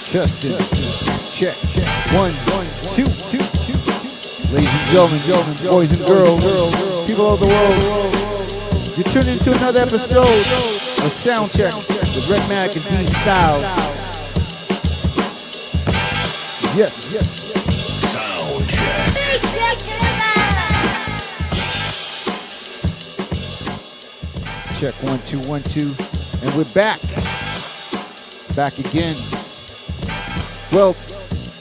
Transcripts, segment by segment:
Testing. Check. 1, 2. Ladies and gentlemen, boys and girls, people of the world, you're tuned into another episode of Soundcheck with Rhettmatic D-Styles. Yes. Soundcheck. Check 1, 2, 1, 2, and we're back again. Well,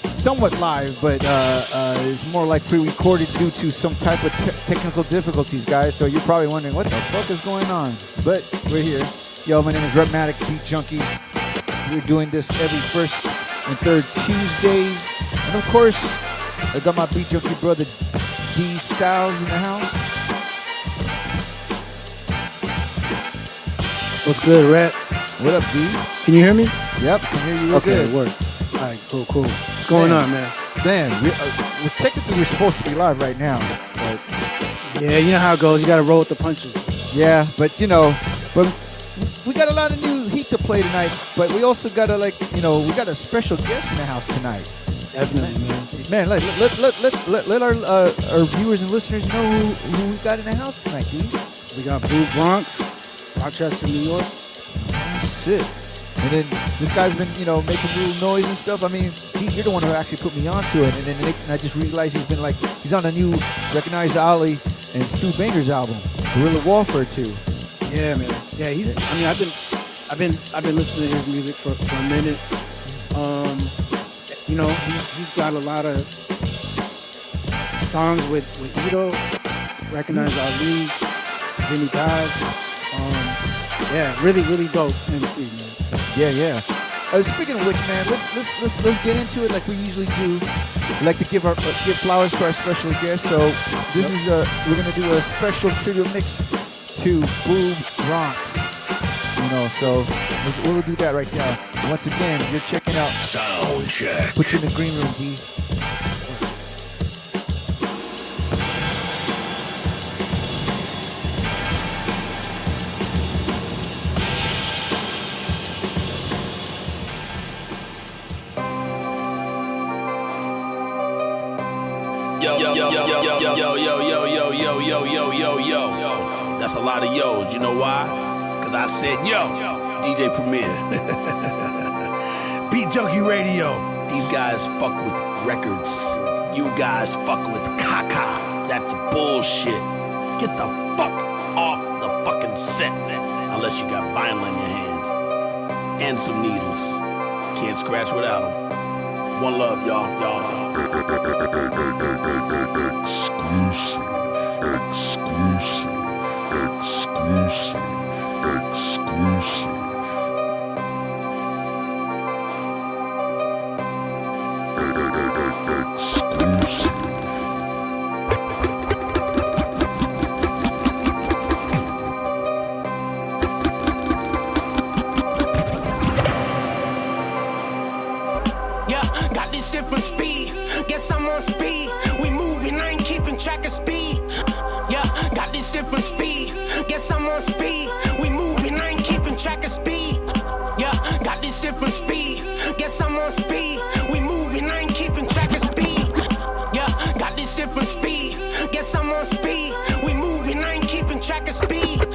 somewhat live, but it's more like pre-recorded due to some type of technical difficulties, guys. So you're probably wondering what the fuck is going on, but we're here. Yo, my name is Rhettmatic Beat Junkies. We're doing this every first and third Tuesdays, and of course, I got my Beat Junkie brother D-Styles in the house. What's good, Rhett? What up, D? Can you hear me? Yep, can hear you. Okay, good. it worked. All right, cool. What's going on, man? Damn, we're technically we're supposed to be live right now, but yeah, you know how it goes. You gotta roll with the punches. Yeah, but we got a lot of new heat to play tonight. But we also got we got a special guest in the house tonight. Definitely, man. Like let our viewers and listeners know who we got in the house tonight, dude. We got Boo Bronx, Rochester, New York. Oh, shit. And then this guy's been, making little noise and stuff. I mean, you're the one who actually put me onto it. And then I just realized he's on a new Recognize Ali and Stu Bangers album, Guerrilla Warfare 2. Yeah, man. Yeah, I've been listening to his music for a minute. He's got a lot of songs with Ito, Recognize Ali, Jimmy Dive. Yeah, really dope MC, man. Yeah. Speaking of which, man, let's get into it like we usually do. We like to give flowers to our special guest. So this is we're gonna do a special tribute mix to Boo Bronx. So we'll do that right now. Once again, you're checking out Soundcheck. Put you in the green room, D. Yo. That's a lot of yo's. You know why? Because I said yo. DJ Premier. Beat Junkie Radio. These guys fuck with records. You guys fuck with caca. That's bullshit. Get the fuck off the fucking set. Unless you got vinyl in your hands. And some needles. Can't scratch without them. One love, y'all. Exclusive. Yeah, got this shit from speed. Guess I'm on speed. We moving, I ain't keeping track of speed. Yeah, got this shit from speed. Guess I'm on speed. We moving, I ain't keeping track of speed. Yeah, got this shit from speed. Guess I'm on speed. We moving, I ain't keeping track of speed. Yeah, got this shit from speed. Guess I'm on speed. We moving, I ain't keeping track of speed.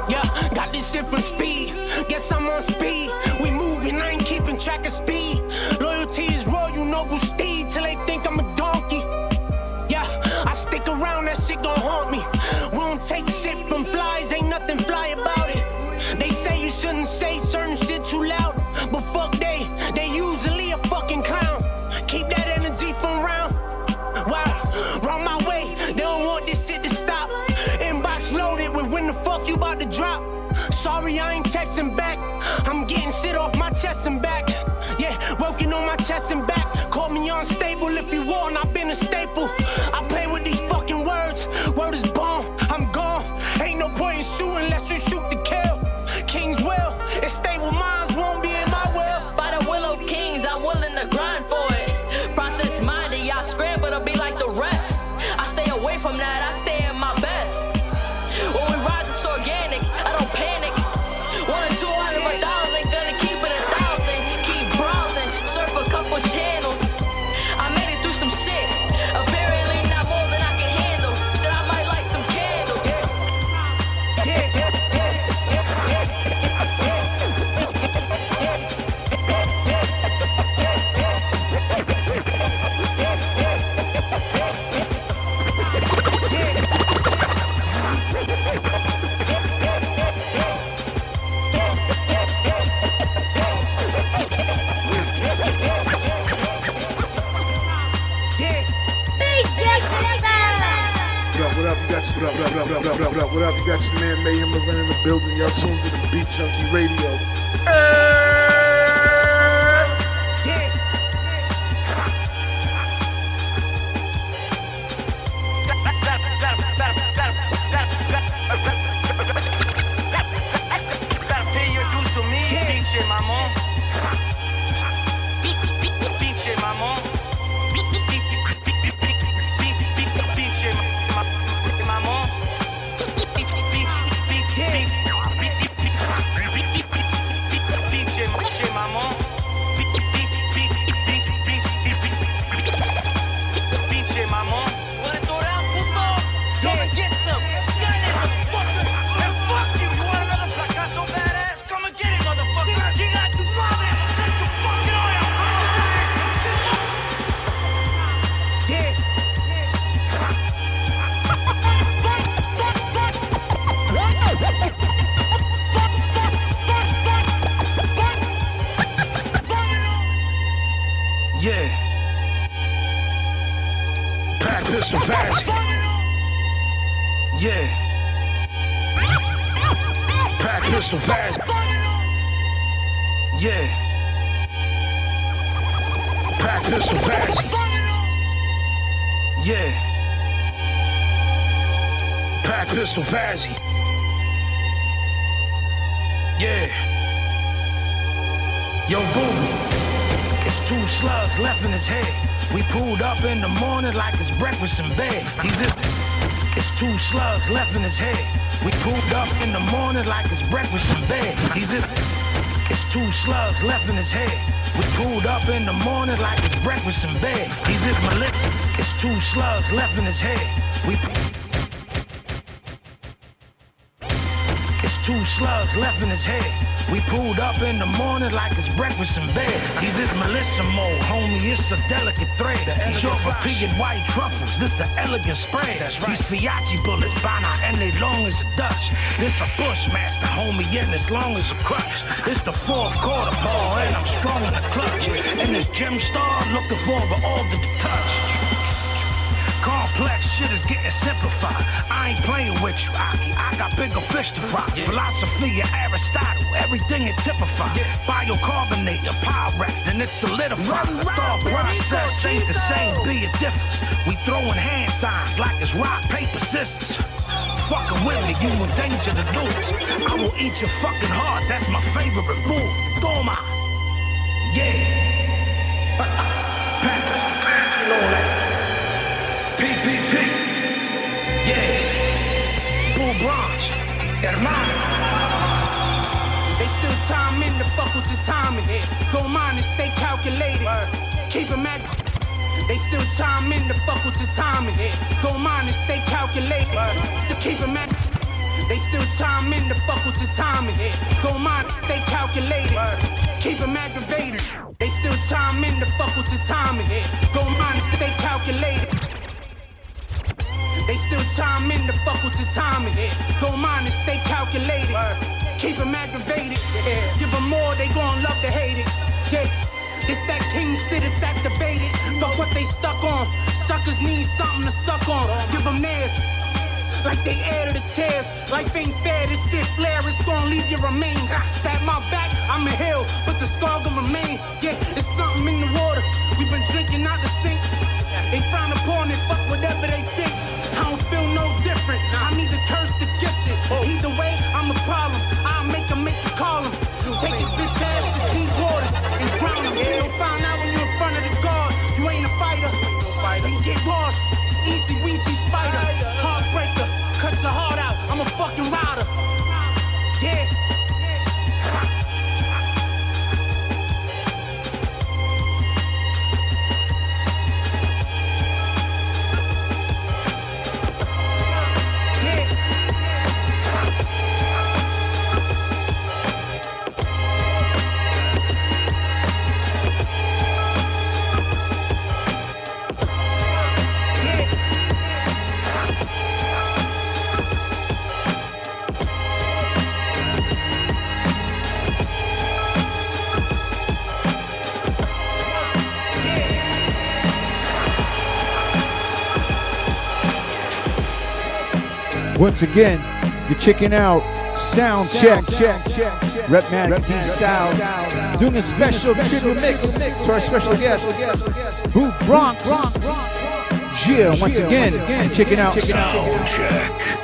Yeah, got this shit from speed. Guess I'm on speed. We moving, I ain't keeping track of speed. Loyalty is royal, noble steed till they think I'm a donkey. Yeah, I stick around, that shit gon' haunt me. We don't take shit from flies, ain't nothing fly about it. They say you shouldn't say certain shit too loud, but fuck they usually a fucking clown. Keep that energy from round. Wow, round my way, they don't want this shit to stop. Inbox loaded with when the fuck you about to drop. Sorry, I ain't texting back. I'm getting shit off my chest and back. Yeah, working on my chest and back. Call me unstable if you want, I've been a staple. I play with these fucking words. Word is bomb, I'm gone. Ain't no point in shooting unless you shoot to kill. King's will, it's stable minds. What up? You got your man Mayhem Lorraine in the building. Y'all tuned to the Beat Junkie Radio. Pistol Patsy. Yeah. Pack Pistol Patsy. Yeah. Pack Pistol Patsy. Yeah. Pack Pistol Patsy. Yeah. Yo, Booby. It's 2 slugs left in his head. We pulled up in the morning like it's breakfast in bed. It's 2 slugs left in his head. We pulled up in the morning like it's breakfast in bed. It's 2 slugs left in his head. We pulled up in the morning like it's breakfast in bed. It's 2 slugs left in his head. It's 2 slugs left in his head. We pulled up in the morning like it's breakfast in bed. He's his Melissa mode, homie, it's a delicate thread. He's short for pig and white truffles, this the elegant spread. These Fiachi bullets, Bana, and they long as a Dutch. This a Bushmaster, homie, and as long as a crutch. It's the 4th quarter, Paul, and I'm strong in the clutch. And this gem star looking for an organ to touch. Complex shit is getting simplified. I ain't playing with you, Aki. I got bigger fish to fry. Philosophy of Aristotle, everything it typified. Biocarbonate, a Pyrex, then it's solidified. The thought process ain't the same, be a difference. We throwing hand signs like it's rock, paper, scissors. Fucking with me, you in danger to lose. I will eat your fucking heart, that's my favorite food. Toma. Yeah. Pack Pistol Patsy and all that. PPP, yeah, Boo Bronx, Rhetmatic. They still time in to fuck with your timing. Go mine and stay calculated. Keep it mad. They still time in to fuck with your timing. Go mine and stay calculated. Still keep it mad. They still time in to fuck with your timing. Go mine, stay calculated. Keep them aggravated. They still time in to fuck with your timing. Go mine and stay calculated. They still time in to fuck with your timing. Go mine and stay calculated. Keep them aggravated. Give them more, they gon' love to hate it. Yeah, this that king shit is activated. Fuck what they stuck on. Suckers need something to suck on. Give them theirs. Like they air to the tears. Life ain't fair, this shit flare, it's gon' leave your remains. Stab my back, I'm a hill, but the scar gon' remain. Yeah, it's something in the water. We've been drinking out the sink. They frown upon it, fuck whatever they think. I don't feel no different. I need the curse to gift it. Either way, I'm a problem. I'll make the call him. Take his bitch ass to deep waters and drown him. You'll find out when you're in front of the guard. You ain't a fighter. You get lost. Easy weezy spider. Heartbreaker. Cut your heart out. I'm a fucking rider. Yeah. Once again, you're checking out Soundcheck. Rhettmatic D-Styles doing a special tribute mix to our special guest, Boo Bronx. Yeah, once again, you're checking out Soundcheck.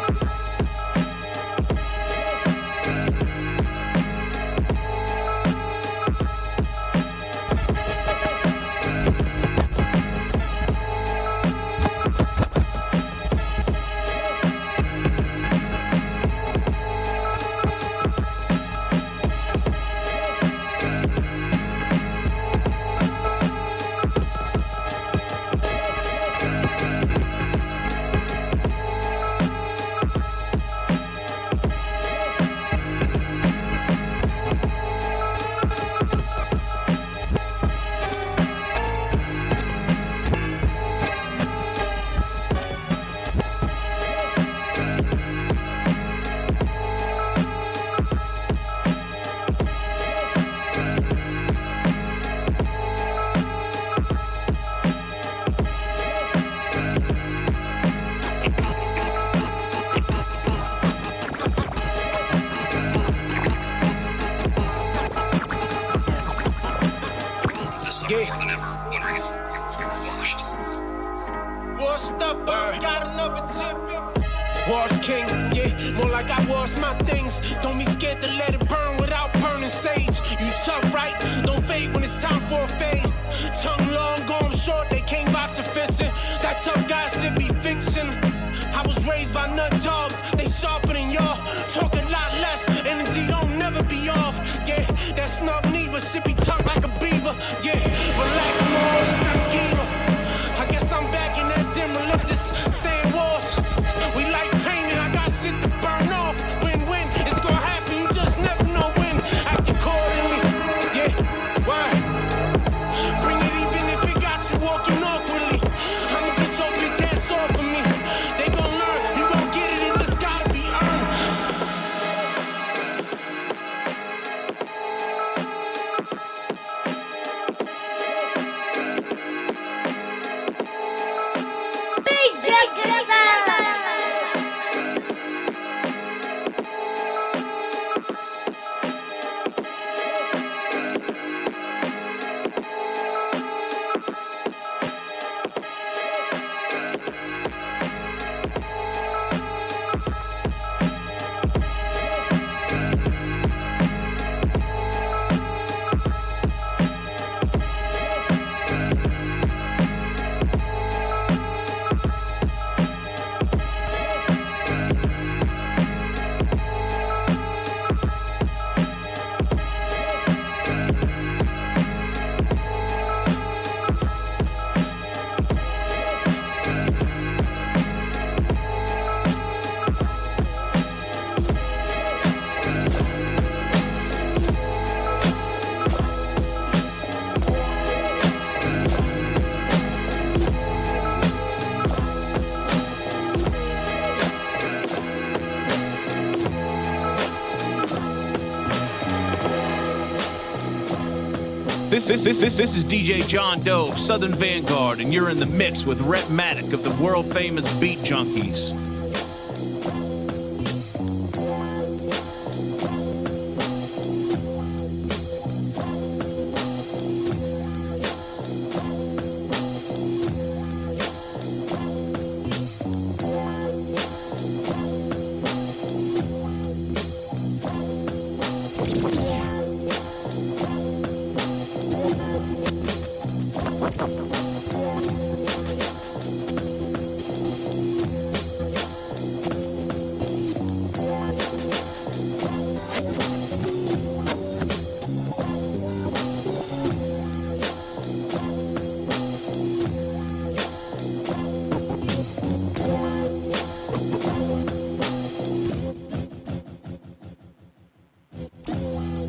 This is DJ John Doe, Southern Vanguard, and you're in the mix with Rhetmatic of the world famous Beat Junkies.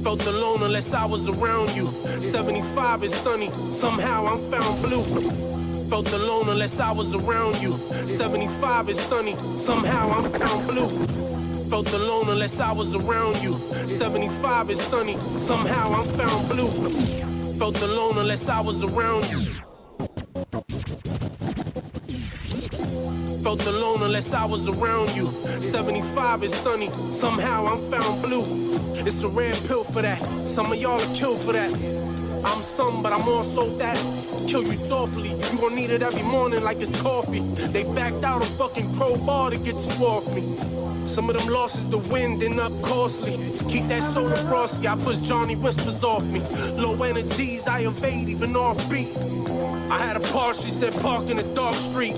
Felt alone unless I was around you. 75 is sunny, somehow I'm found blue. Felt alone unless I was around you. 75 is sunny, somehow I'm found blue. Felt alone unless I was around you. 75 is sunny, somehow I'm found blue. Felt alone unless I was around you. felt alone unless I was around you. 75 is sunny, somehow I'm found blue. It's a rare pill for that, some of y'all are killed for that. I'm some, but I'm also that. Kill you softly, you gon' need it every morning like it's coffee. They backed out a fucking crowbar to get you off me. Some of them losses the wind end up costly. Keep that soda frosty, I push Johnny Whispers off me. Low energies, I invade even off beat. I had a par, she said park in a dark street.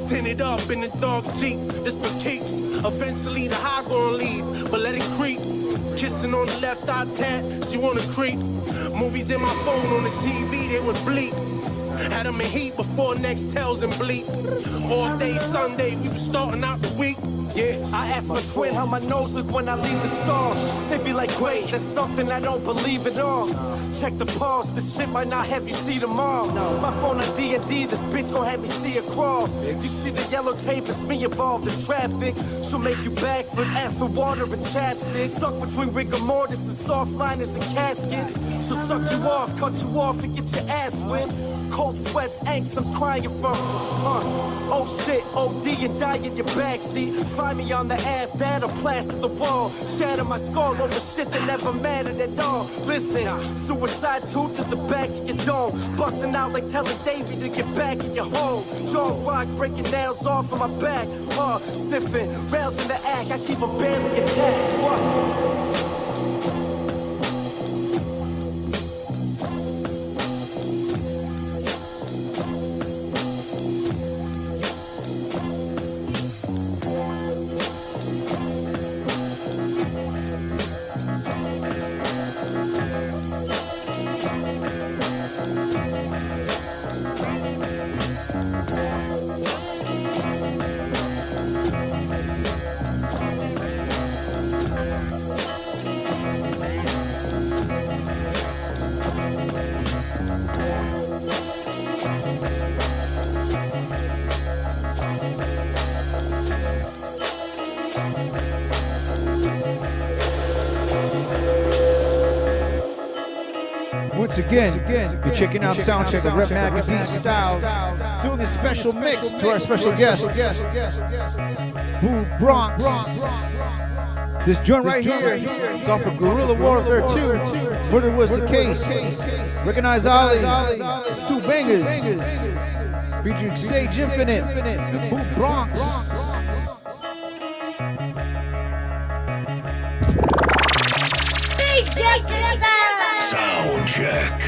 Tinted up in the dark Jeep, this for keeps. Eventually the high gon' leave, but let it creep. Kissing on the left eye tat, she wanna creep. Movies in my phone on the TV, they would bleep. Had them in heat before Nextels and bleep. All day Sunday, we was starting out the week. Yeah. I ask my twin how my nose look when I leave the store. They be like, great, that's something I don't believe at all. Check the pause, this shit might not have you see tomorrow. My phone on D&D, this bitch gon' have me see a crawl. You see the yellow tape, it's me involved, there's traffic. She'll make you backflip, ask for water and chapstick. Stuck between rigor mortis and soft liners and caskets. She'll suck you off, cut you off and get your ass whipped. Cold sweats, angst, I'm crying from. Oh shit, OD and die in your backseat. Find me on the Ave, that'll plaster the wall. Shatter my skull over shit that never mattered at all. Listen, suicide tooth to the back of your dome. Busting out like telling Davey to get back in your home. Jaw rock, breaking nails off of my back. Sniffing, rails in the act, I keep them barely intact. Once again, you're checking out Soundcheck of Rhettmatic D-Styles, doing a special mix to our special guest, Boo Bronx. This joint right here is off of Guerrilla Warfare 2, Murder Was the Case. Recognize Ali, Stu Bangers, featuring Sage Infinite, and Boo Bronx. Soundcheck.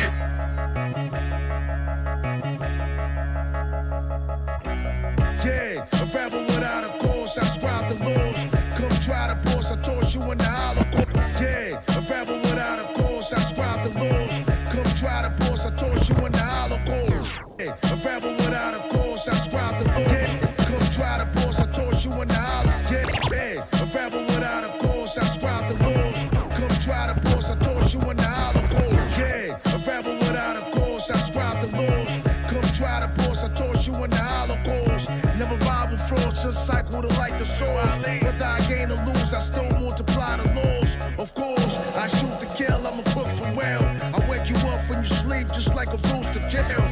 Yeah, a rebel without a cause, I scribe the laws. Come try to pause, I torch you in the Holocaust. Yeah, a rebel without a cause, I scribe the laws. Come try to pause, I torch you in the Holocaust. Yeah, a rebel without a cause, I scribe the laws. Yeah, come try to pause, I torch you in the Holocaust. Yeah, a rebel without a cause, I scribe the laws. Come try to pause, I torch you in the Holocaust. Yeah, a rebel without a cause, I scribe the laws. Come try to pause, I torch you in the Holocaust. Never rival frauds, just cycle to like the source. Whether I gain or lose, I still multiply the laws. Of course, I shoot to kill, I'm a cook for well. I wake you up when you sleep, just like a rooster jail.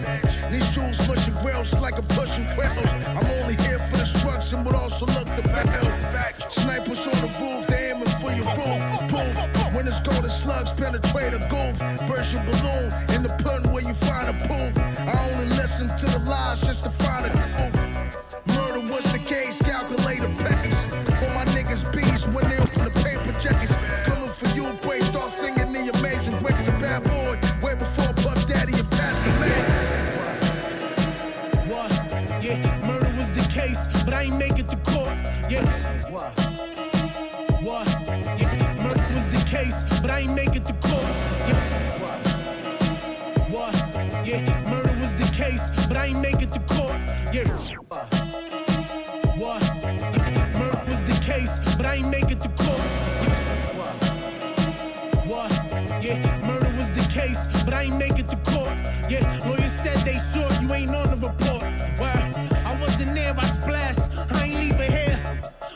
These jewels pushing grills like a pushing quails. I'm only here for destruction, but also look the bell. Snipers on the roof, they aiming for your roof. Poof, when it's golden slugs penetrate a goof. Burst your balloon in the pun where you find a poof. I only listen to the lies just to find a truth. Murder was the case, calculate the pace. For my niggas beast when they open the paper jackets. Coming for you, pray, start singing the amazing grace. A bad boy, way before Puff Daddy and Pastor Man. What? Yeah, murder was the case, but I ain't make it to court. Yeah. What? Yeah, murder was the case, but I ain't make it to court. Yeah. What? Yeah, murder was the case, but I ain't make it to court. Yeah. What? Yeah, murder was the case, but I ain't make it to court. What? Yeah, murder was the case, but I ain't make it to court. Yeah, lawyer said they short, you ain't on the report. Well, I wasn't there, I splashed, I ain't leaving here.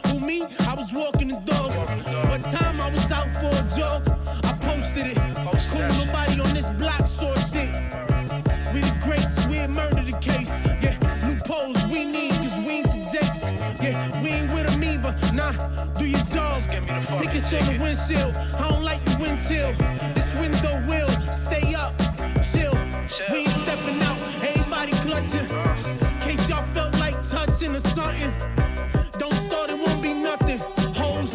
Who me? I was walking the dog. What time I was out for a jog, I posted it. Cool, nobody on this block saw shit. We the greats, we murder the case. Yeah, loopholes we need, cause we ain't the jakes. Tickets on the windshield, I don't like the wind chill. This window will stay up, chill. We ain't stepping out, everybody clutching. Case y'all felt like touching or something. Don't start, it won't be nothing. Hoes,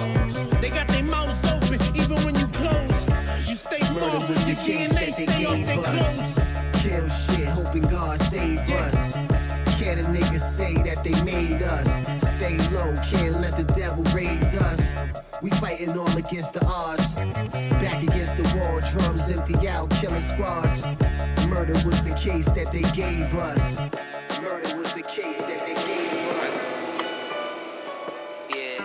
they got their mouths open, even when you close. You stay far, the key and they stay off their clothes. Kill shit, hoping God save us. Can't a nigga say that they made us? Stay low, can't let the devil raise us. We fighting all against the odds. Back against the wall, drums empty out, killing squads. Murder was the case that they gave us. Murder was the case that they gave us. Yeah.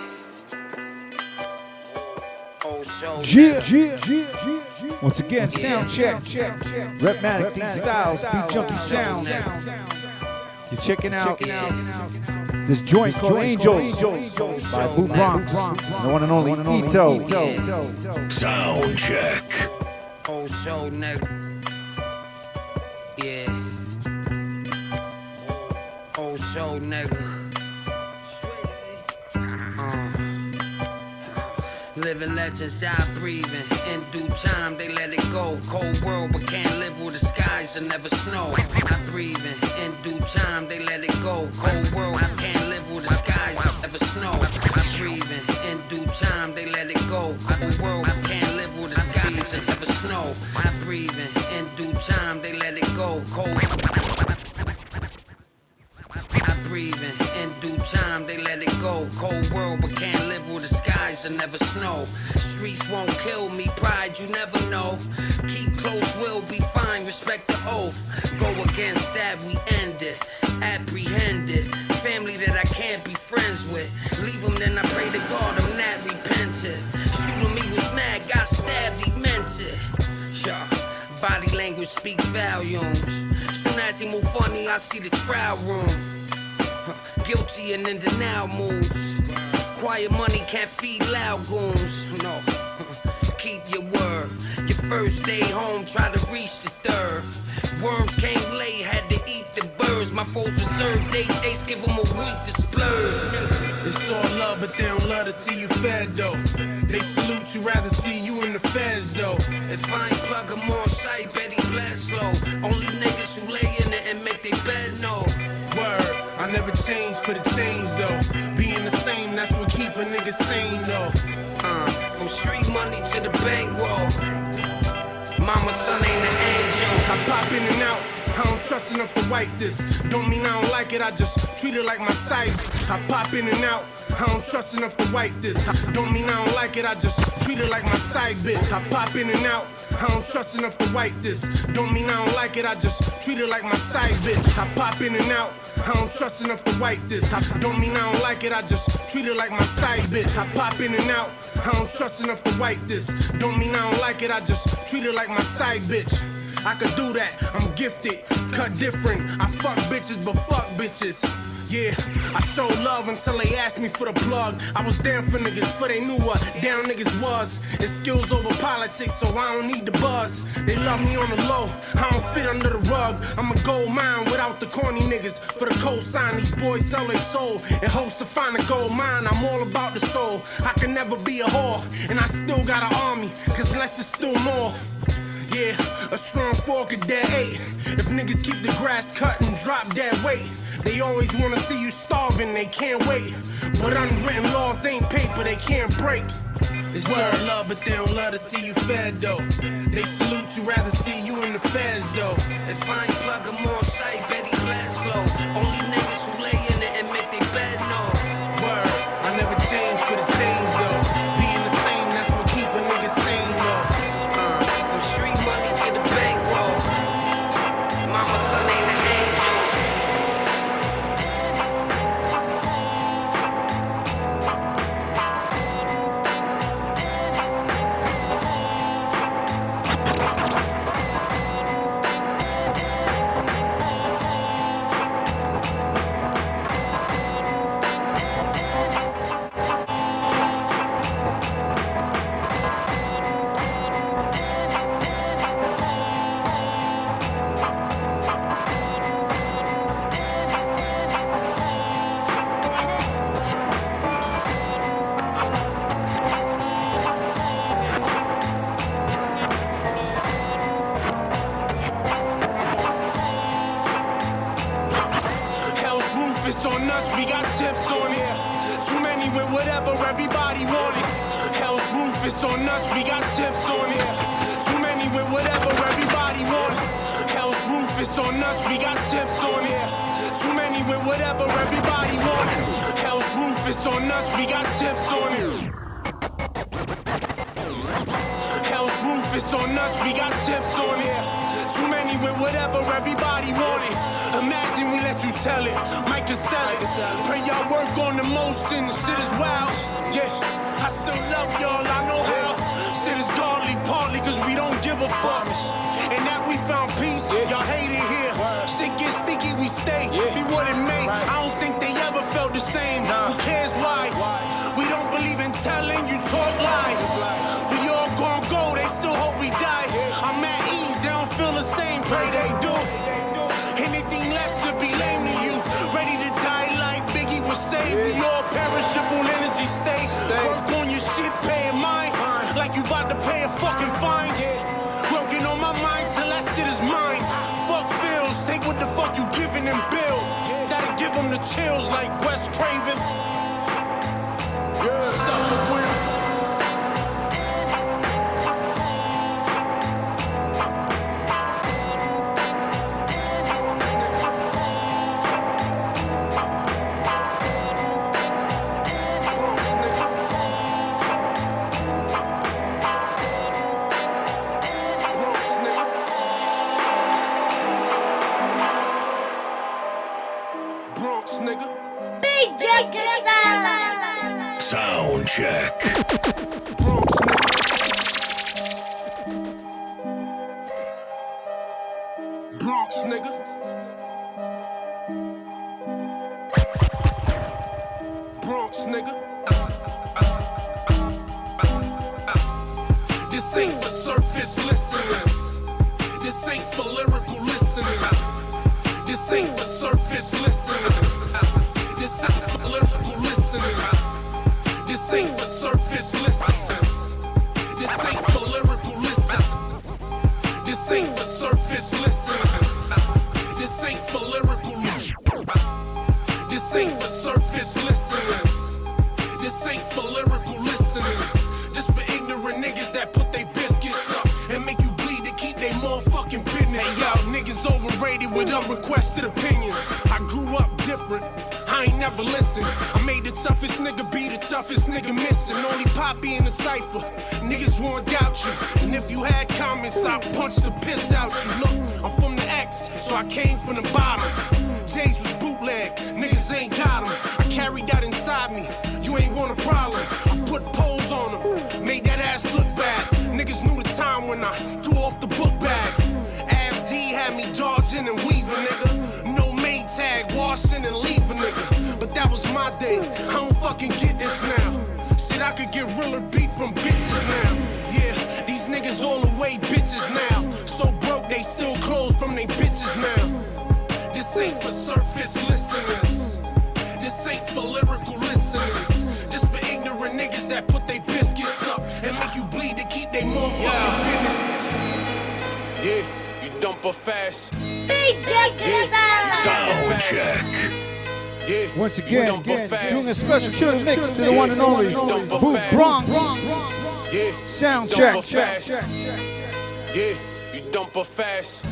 Once again, sound check. Rhettmatic D-Styles, beat junkie sound. You're checking out this joint called Angels by Boo Bronx, the one and only Ito. Sound check. Whole show, nigga. Yeah. Whole show, nigga. Living legends die breathing. In due time, they let it go. Cold world, but can't live where the skies will never snow. I breathing. In due time, they let it go. Cold world, I can't live where the skies will never snow. I breathing. In due time, they let it go. Cold world, I can't live where the skies will never snow. I breathing. In due time, they let it go. Cold. I breathing. In due time, they let it go. Cold world, but can't live where the skies will never snow. Streets won't kill me, pride you never know. Keep close, we'll be fine, respect the oath. Go against that, we end it. Apprehend it. Family that I can't be friends with. Leave them, then I pray to God I'm not repentant. Shooting me was mad, got stabbed, he meant it. Yeah. Body language speaks volumes. Soon as he move funny, I see the trial room. Guilty and in denial moves. Quiet money can't feed loud goons. No, keep your word. Your first day home, try to reach the third. Worms came late, had to eat the birds. My foes reserved days, give them a week to splurge. It's all love, but they don't love to see you fed though. They salute you, rather see you in the feds though. If I ain't plug them on sight, bet he bless slow. Only niggas who lay in it and make they bed know. Word, I never change for the change though. Being the same, that's what keep a nigga sane though. From street money to the bankroll. Mama, son ain't an angel. I pop in and out, I don't trust enough to wipe this. Don't mean I don't like it, I just treat it like my side. I pop in and out, I don't trust enough to wipe this. Don't mean I don't like it, I just treat it like my side bitch. I pop in and out, I don't trust enough to wipe this. Don't mean I don't like it, I just treat it like my side bitch. I pop in and out, I don't trust enough to wipe this. Don't mean I don't like it, I just treat it like my side bitch. I pop in and out, I don't trust enough to wipe this. Don't mean I don't like it, I just treat it like my side bitch. I could do that, I'm gifted, cut different. I fuck bitches, but fuck bitches. Yeah, I show love until they asked me for the plug. I was down for niggas, for they knew what down niggas was. It's skills over politics, so I don't need the buzz. They love me on the low, I don't fit under the rug. I'm a gold mine without the corny niggas. For the cosign, these boys sell their soul and hopes to find a gold mine. I'm all about the soul, I can never be a whore. And I still got an army, cause less is still more. Yeah, a strong fork, a dead eight. If niggas keep the grass cut and drop dead weight, they always wanna see you starving, they can't wait. But unwritten laws ain't paper, they can't break. It's all love, but they don't love to see you fed though. They salute you, rather see you in the feds though. If I ain't plug them on sight, bet he bless slow. Only niggas who lay in it and make they bed know. Word, I never change for the change though. Being the same, that's what keep a nigga sane though. From street money to the bankroll. Mama, son ain't an angel. Rufus on us, we got tips on it. Too many with whatever everybody want. Hell's Rufus on us, we got tips on it. Too many with whatever everybody want. Hell's Rufus on us, we got tips on it. Hell's Rufus on us, we got tips on it. Too many with whatever everybody want it. Imagine we let you tell it, Micah sell it. Pray y'all work on the motion, shit is wild. Yeah, I still love y'all, I know how. Shit is godly, partly cause we don't give a fuck. And that we found peace, y'all hate it here. Shit gets sticky, we stay, be what it may. I don't think they ever felt the same. Who cares why? We don't believe in telling, you talk lies. We all gon' go, they still hope we die. I'm at ease, they don't feel the same, pray they do. Anything less should be lame to you. Ready to die like Biggie would say. We all perishable energy stay. Work on your shit, pay it mine. Like you about to pay a fucking fine. Working on my mind till that shit is mine. Fuck feels, take what the fuck you giving and build. That'll give them the chills like Wes Craven. Yeah, such a queen. Sound check. Bronx, nigga. Bronx, nigga. This ain't for surface listeners. This ain't for lyrical listeners. This ain't for surface listeners. This ain't for lyrical listeners. This ain't for surface listeners. This ain't for lyrical listeners. This ain't for surface listeners. This ain't for lyrical listeners. This ain't for surface listeners. This ain't for lyrical listeners. Just for ignorant niggas that put they biscuits up and make you bleed to keep they motherfucking business. Hey, y'all niggas overrated with unrequested opinions. I grew up different. I ain't never listened. I made the toughest nigga be the toughest nigga missing. Only Poppy in the cypher. Niggas won't doubt you. And if you had comments, I'll punch the piss out you. Look, I'm from the X, so I came from the bottom. J's was bootleg, niggas ain't got them. I carried that inside me, you ain't want a problem. I put poles on them, made that ass look bad. Niggas knew the time when I threw off the book bag. AFD had me dodging and weaving, nigga. No Maytag, washing and leaving, nigga. But that was my day, I don't fucking get this now. Shit, I could get realer beat from bitches now. Yeah, these niggas all the way bitches now. So broke, they still clothes from they bitches now. This ain't for surface listeners. This ain't for lyrical listeners. Just for ignorant niggas that put they biscuits up and make you bleed to keep they motherfucking business. Yeah, you dump her fast. Sound check. Yeah, Once again, doing a special tribute mix to the one and only Boo Bronx. Yeah, Sound dump check. her fast. Yeah, you dump her fast.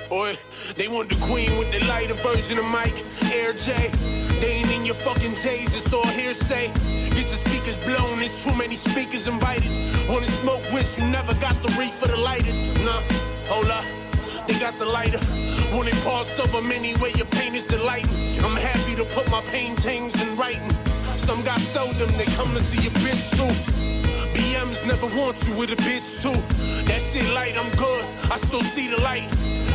Boy, they want the queen with the lighter version of Mike, Air J. They ain't in your fucking J's, it's all hearsay. Get your speakers blown, it's too many speakers invited. Wanna smoke with you, never got the reefer to light it. Nah, hold up, they got the lighter. Wanting parts of them anyway, your pain is delighting. I'm happy to put my paintings in writing. Some got sold them, they come to see your bitch too. BMs never want you with a bitch too. That shit light, I'm good, I still see the light.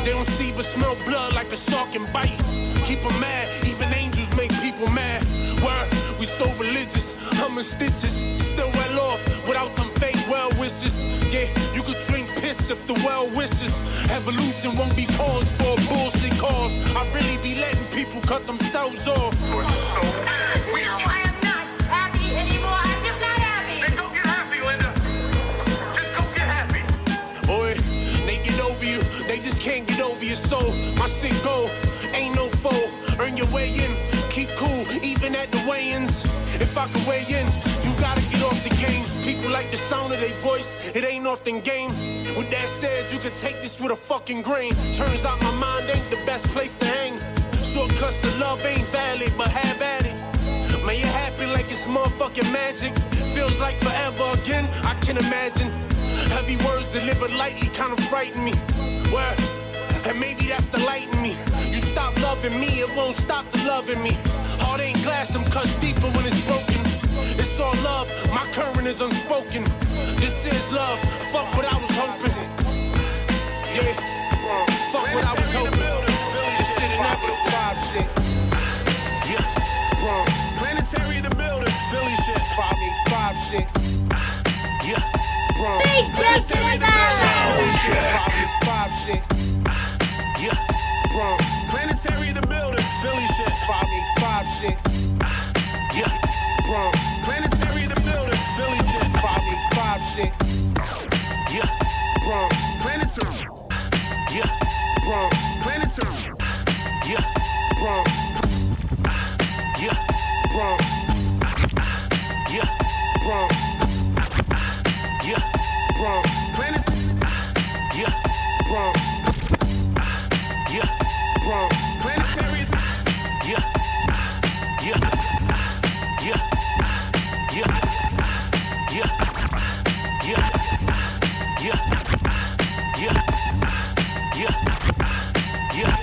They don't see but smell blood like a shark and bite. Keep them mad, even angels make people mad. Word, we so religious, humming stitches. Still well off, without them fake well wishes. Yeah, you could drink piss if the well wishes. Evolution won't be paused for a bullshit cause. I really be letting people cut themselves off. You're so weird. No, I am not happy anymore. I'm just not happy. Then go get happy, Linda. Just go get happy. Boy, they get over you, they just can't get over your soul. My shit go, ain't no foe. Earn your way in, keep cool, even at the weigh-ins. If I can weigh in, you gotta get off the game it ain't often game. With that said, you can take this with a fucking grain. Turns out my mind ain't the best place to hang. Shortcuts to love ain't valid, but have at it. Man, you happy like it's motherfucking magic. Feels like forever again, I can imagine. Heavy words delivered lightly kind of frighten me. Well, and maybe that's the light in me. You stop loving me, it won't stop the loving me. Heart ain't glass, them cuts deeper when it's broken. It's all love, my current is unspoken. This is love, fuck what I was hoping. Yeah, fuck what I was hoping. This shit inevitable vibe shit. Yeah, Planetary in the building, Philly shit. 585 shit. Yeah, Planetary in the building, Soundcheck. 585 shit. Yeah, Planetary in the building, Philly shit. 585 shit. Yeah, Planetary in the building, Philly shit. 585 shit. Yeah, Planetary. Yeah, Planetary. Yeah, yeah, yeah, yeah, Planet. Yeah, yeah, Planetary. Yeah, yeah, yeah, yeah, yeah, yeah, yeah, yeah, yeah, yeah.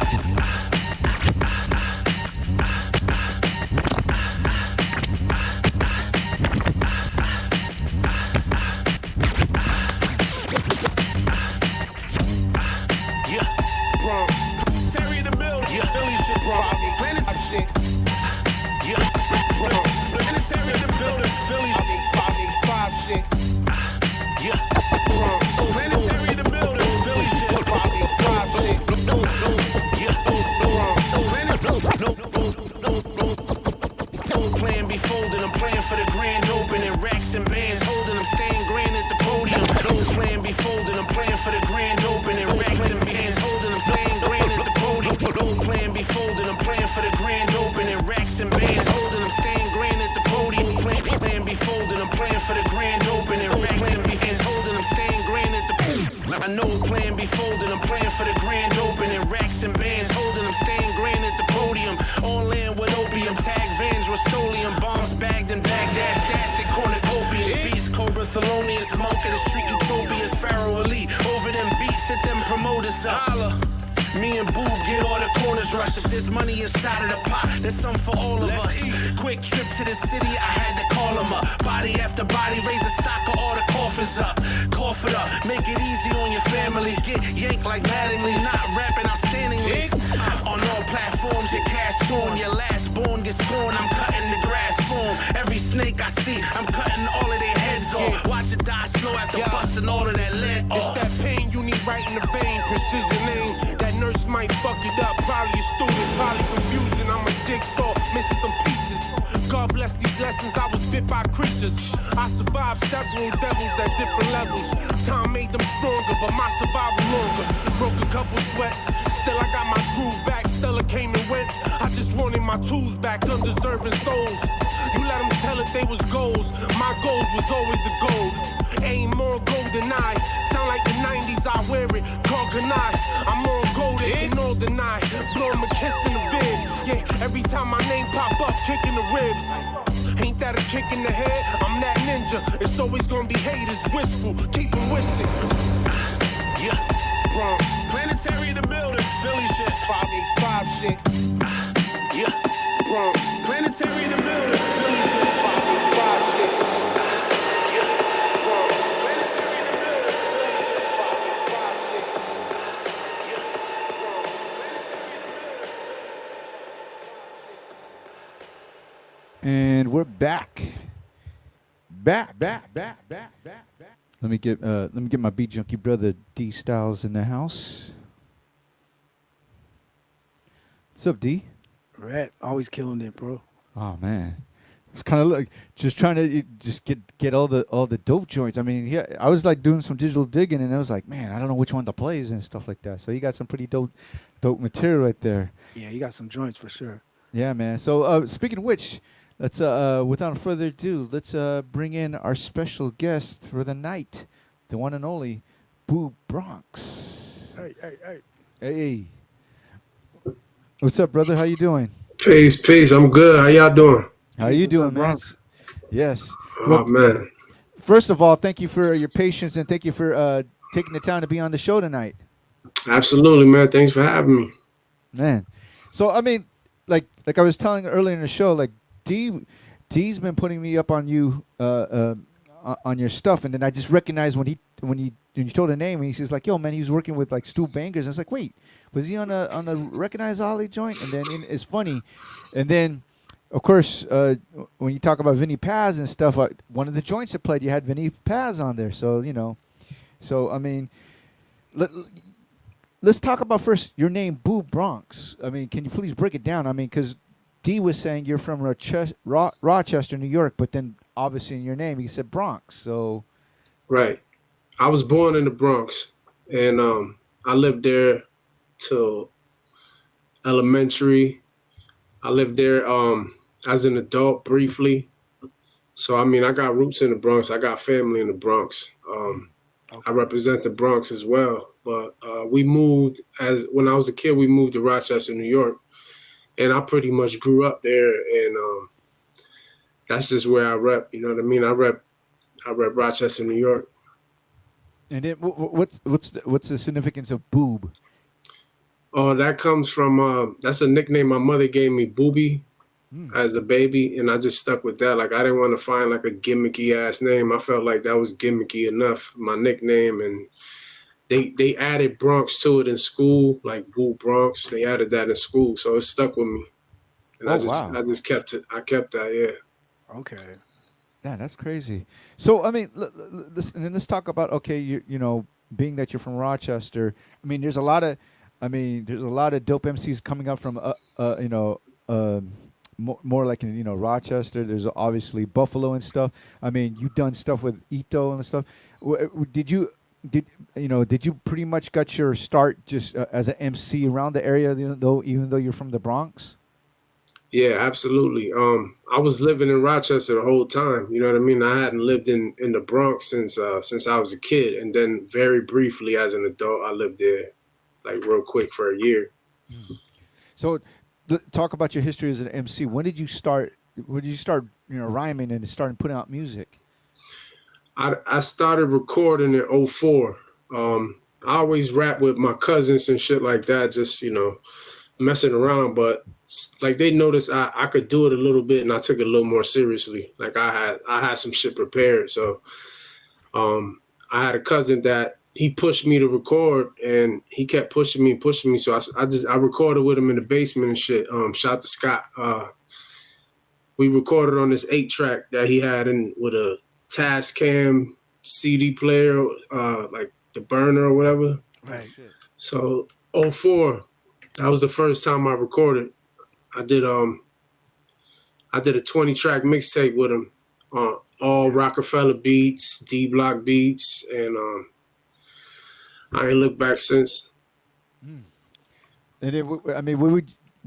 Me and Boob get all the corners rush. If there's money inside of the pot, there's some for all of us. Quick trip to the city, I had to call them up. Body after body, raise a stock of all the coffins up. Cough it up, make it easy on your family. Get yanked like Mattingly, not rapping outstandingly. On all platforms, your cast on. Your last born gets scorned, I'm cutting the grass form. Every snake I see, I'm cutting all of their heads off. Watch it die slow after busting all of that lead off. It's that pain you need right in the vein, precision aim. That nurse might fuck it up, probably a student, probably confusing. I'm a jigsaw, missing some pieces. God bless these lessons, I was bit by creatures. I survived several devils at different levels. Time made them stronger, but my survival longer. Broke a couple sweats, still I got my groove back. Stella came and went, I just wanted my tools back, undeserving souls. You let them tell it they was goals, my goals was always the gold. Ain't more gold than I, sound like the 90s, I wear it, called Kanai. I'm on gold, they can all deny. Blow them a kiss in the vid, yeah, every time my name pop up, kicking the ribs. Ain't that a kick in the head? I'm that ninja, it's always gonna be haters, wistful, keep them wishing. Yeah, Bronx, Planetary in the building, Philly shit, 585 shit. Yeah, Bronx, Planetary in the building, Philly shit, 585 shit. Yeah, Bronx, Planetary in the building, Philly shit, 585 shit. Yeah, Bronx, Planetary in the building. And we're back. Back. Let me get my beat junkie brother D-Styles in the house. What's up, D? Rhett, always killing it, bro. Oh man, it's kind of like just trying to just get all the dope joints. I mean, yeah, I was like doing some digital digging, and I was like, man, I don't know which one to play and stuff like that. So you got some pretty dope material right there. Yeah, you got some joints for sure. Yeah, man. So speaking of which, let's without further ado, let's bring in our special guest for the night, the one and only Boo Bronx. Hey. Hey, what's up, brother? How you doing? Peace. I'm good. How y'all doing? How you doing, man? Bronx? Yes. Oh man. First of all, thank you for your patience and thank you for taking the time to be on the show tonight. Absolutely, man. Thanks for having me. Man. So I mean, like I was telling earlier in the show, like D's been putting me up on you on your stuff, and then I just recognized when you told the name, and he says like, "Yo, man, he was working with like Stu Bangers." And I was like, "Wait, was he on the Recognize Ollie joint?" And then it's funny, and then of course when you talk about Vinny Paz and stuff, one of the joints that played, you had Vinny Paz on there. So I mean, let's talk about first your name, Boo Bronx. I mean, can you please break it down? I mean, because D was saying you're from Rochester, New York, but then obviously in your name he said Bronx. So, right. I was born in the Bronx, and I lived there till elementary. I lived there as an adult briefly. So I mean, I got roots in the Bronx. I got family in the Bronx. I represent the Bronx as well. But we moved when I was a kid. We moved to Rochester, New York. And I pretty much grew up there, and that's just where I rep. You know what I mean? I rep Rochester, New York. And then what's the significance of Boob? Oh, that comes from that's a nickname my mother gave me, Booby, as a baby, and I just stuck with that. Like I didn't want to find like a gimmicky ass name. I felt like that was gimmicky enough, my nickname, and they added Bronx to it in school, like Boo Bronx. They added that in school, so it stuck with me. And I just kept it. I kept that, yeah. Okay. Yeah, that's crazy. So I mean, let's talk about you know, being that you're from Rochester. I mean, there's a lot of dope MCs coming up from more like in Rochester. There's obviously Buffalo and stuff. I mean, you done stuff with Ito and stuff. Did you pretty much got your start just as an MC around the area, even though you're from the Bronx? Yeah, absolutely. I was living in Rochester the whole time. You know what I mean? I hadn't lived in the Bronx since I was a kid, and then very briefly as an adult, I lived there, like real quick for a year. So, talk about your history as an MC. When did you start? Rhyming and starting putting out music? I started recording in 2004. I always rap with my cousins and shit like that, just, messing around. But like they noticed I could do it a little bit, and I took it a little more seriously. Like I had some shit prepared. So I had a cousin that he pushed me to record, and he kept pushing me. So I recorded with him in the basement and shit. Shout out to Scott. We recorded on this 8-track that he had with a Tascam CD player, like the burner or whatever. Right. So 2004, that was the first time I recorded. I did a 20-track mixtape with him, all Rockefeller beats, D Block beats, and I ain't looked back since. And then, I mean, what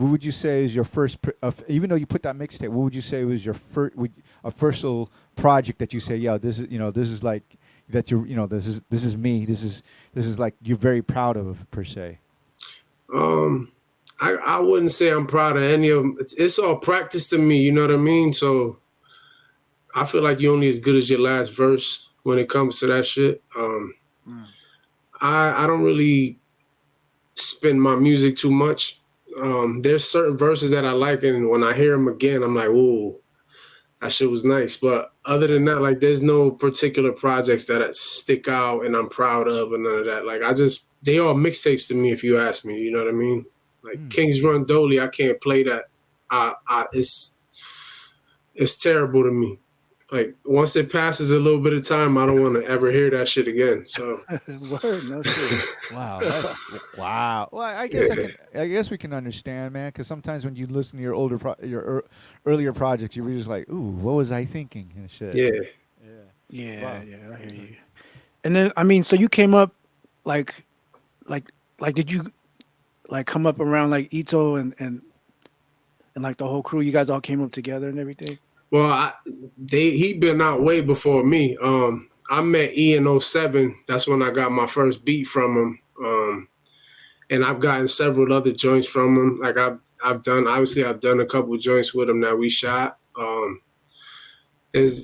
would you say is your first? Even though you put that mixtape, what would you say was your first project that you say, "Yeah, this is like that. This is me. This is like you're very proud of per se." I wouldn't say I'm proud of any of them. It's all practice to me. You know what I mean? So I feel like you're only as good as your last verse when it comes to that shit. I don't really spin my music too much. There's certain verses that I like, and when I hear them again, I'm like, "Ooh, that shit was nice." But other than that, like, there's no particular projects that stick out and I'm proud of, and none of that. Like, they all mixtapes to me, if you ask me. You know what I mean? Like King's Run Dolly, I can't play that. It's terrible to me. Like, once it passes a little bit of time, I don't want to ever hear that shit again. So, Word, no shit. Wow. Wow. Well, I guess we can understand, man, because sometimes when you listen to your earlier projects, you're just like, "Ooh, what was I thinking?" and shit. Yeah. Yeah, I hear you. And then, I mean, so you came up, like, did you, like, come up around, like, Ito and like, the whole crew? You guys all came up together and everything? Well, he'd been out way before me. I met E in 07. That's when I got my first beat from him. And I've gotten several other joints from him. Like I've done a couple of joints with him that we shot. The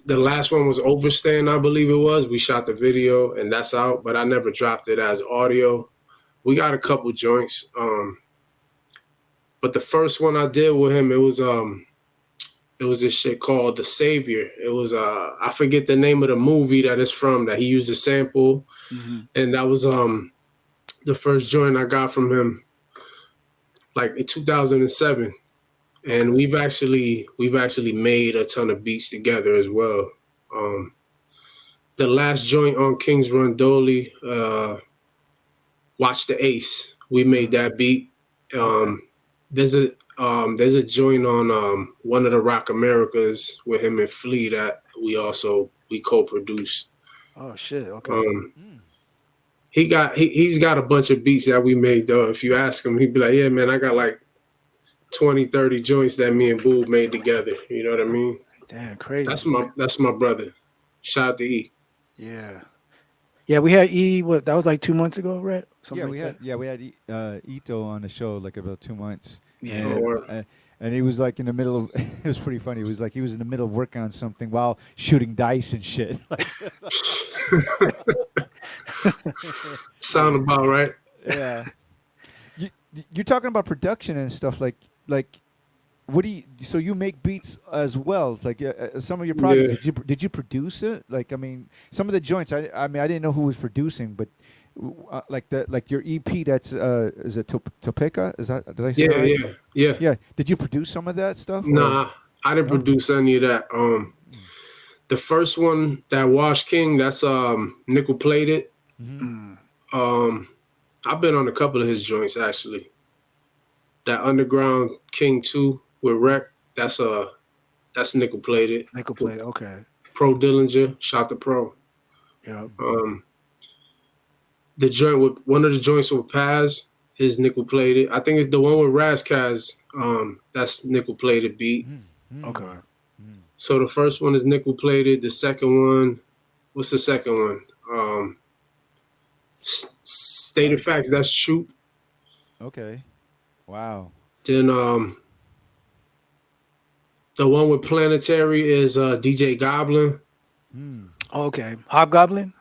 last one was Overstand, I believe it was. We shot the video and that's out, but I never dropped it as audio. We got a couple joints. But the first one I did with him, it was this shit called The Savior. It was I forget the name of the movie that it's from that he used a sample. Mm-hmm. And that was the first joint I got from him like in 2007. And we've actually made a ton of beats together as well. The last joint on King's Run Dolly, Watch the Ace. We made that beat. There's a joint on One of the Rock Americas with him and Flea that we co-produced. Oh shit! Okay. He's got a bunch of beats that we made though. If you ask him, he'd be like, "Yeah, man, I got like 20, 30 joints that me and Boo made together." You know what I mean? Damn, crazy. That's my brother. Shout out to E. Yeah. Yeah, we had E. What that was like 2 months ago, right? We had Ito on the show like about 2 months. Yeah. And he was like in the middle of. It was pretty funny. It was like he was in the middle of working on something while shooting dice and shit. Sound about right. Yeah. You're talking about production and stuff like what do you? So you make beats as well? Like some of your projects, did you produce it? Like I mean, some of the joints. I mean, I didn't know who was producing, but like your EP. That's is it Topeka? Is that did I say that right? Yeah. Did you produce some of that stuff? Nah, I didn't produce any of that. The first one that Wash King, that's nickel plated. Mm-hmm. I've been on a couple of his joints actually. That Underground King 2 with Rec, that's nickel plated. Nickel plated, okay. Pro Dillinger, shout to Pro. Yeah. The joint with one of the joints with Paz is nickel plated. I think it's the one with Razkaz. That's nickel plated beat. Okay. So the first one is nickel plated. The second one, what's the second one? State of Facts, that's Troop. Okay. Wow. Then the one with Planetary is DJ Goblin. Okay. Hobgoblin?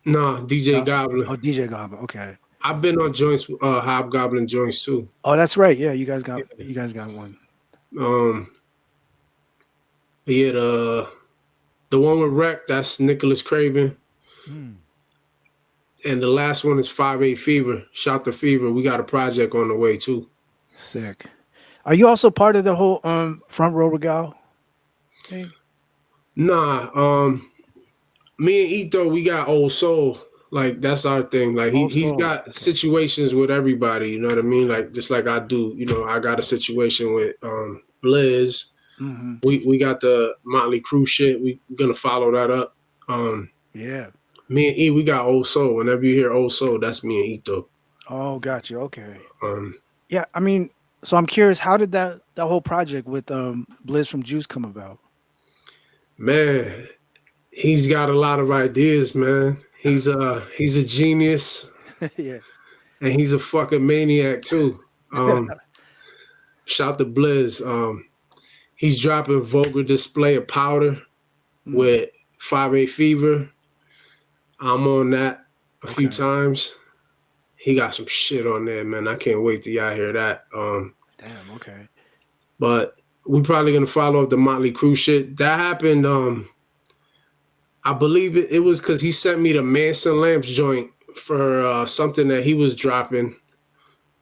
Nah, DJ Goblin. Oh, DJ Goblin. Okay. I've been on joints, Hobgoblin joints too. Oh, that's right. Yeah, you guys got one. Yeah, the one with Rec, that's Nicholas Craven. And the last one is 5-8 Fever. Shout to Fever. We got a project on the way too. Sick. Are you also part of the whole Front Row Regal thing? Nah, me and Ito, we got Old Soul. Like that's our thing. Like he's got situations with everybody. You know what I mean? Like just like I do. You know, I got a situation with Blizz. Mm-hmm. We got the Motley Crue shit. We're gonna follow that up. Yeah. Me and E, we got Old Soul. Whenever you hear Old Soul, that's me and Ito. Oh, gotcha. Okay. Yeah, I mean, so I'm curious, how did that whole project with Blizz from Juice come about? Man, he's got a lot of ideas, man. He's a genius. Yeah. And he's a fucking maniac too. Shout to Blizz. He's dropping Vulgar Display of Powder with 5-8 Fever. I'm on that a few times. He got some shit on there, man. I can't wait till y'all hear that. Damn, okay. But we probably gonna follow up the Motley Crue shit. That happened. I believe it was because he sent me the Manson Lamps joint for something that he was dropping,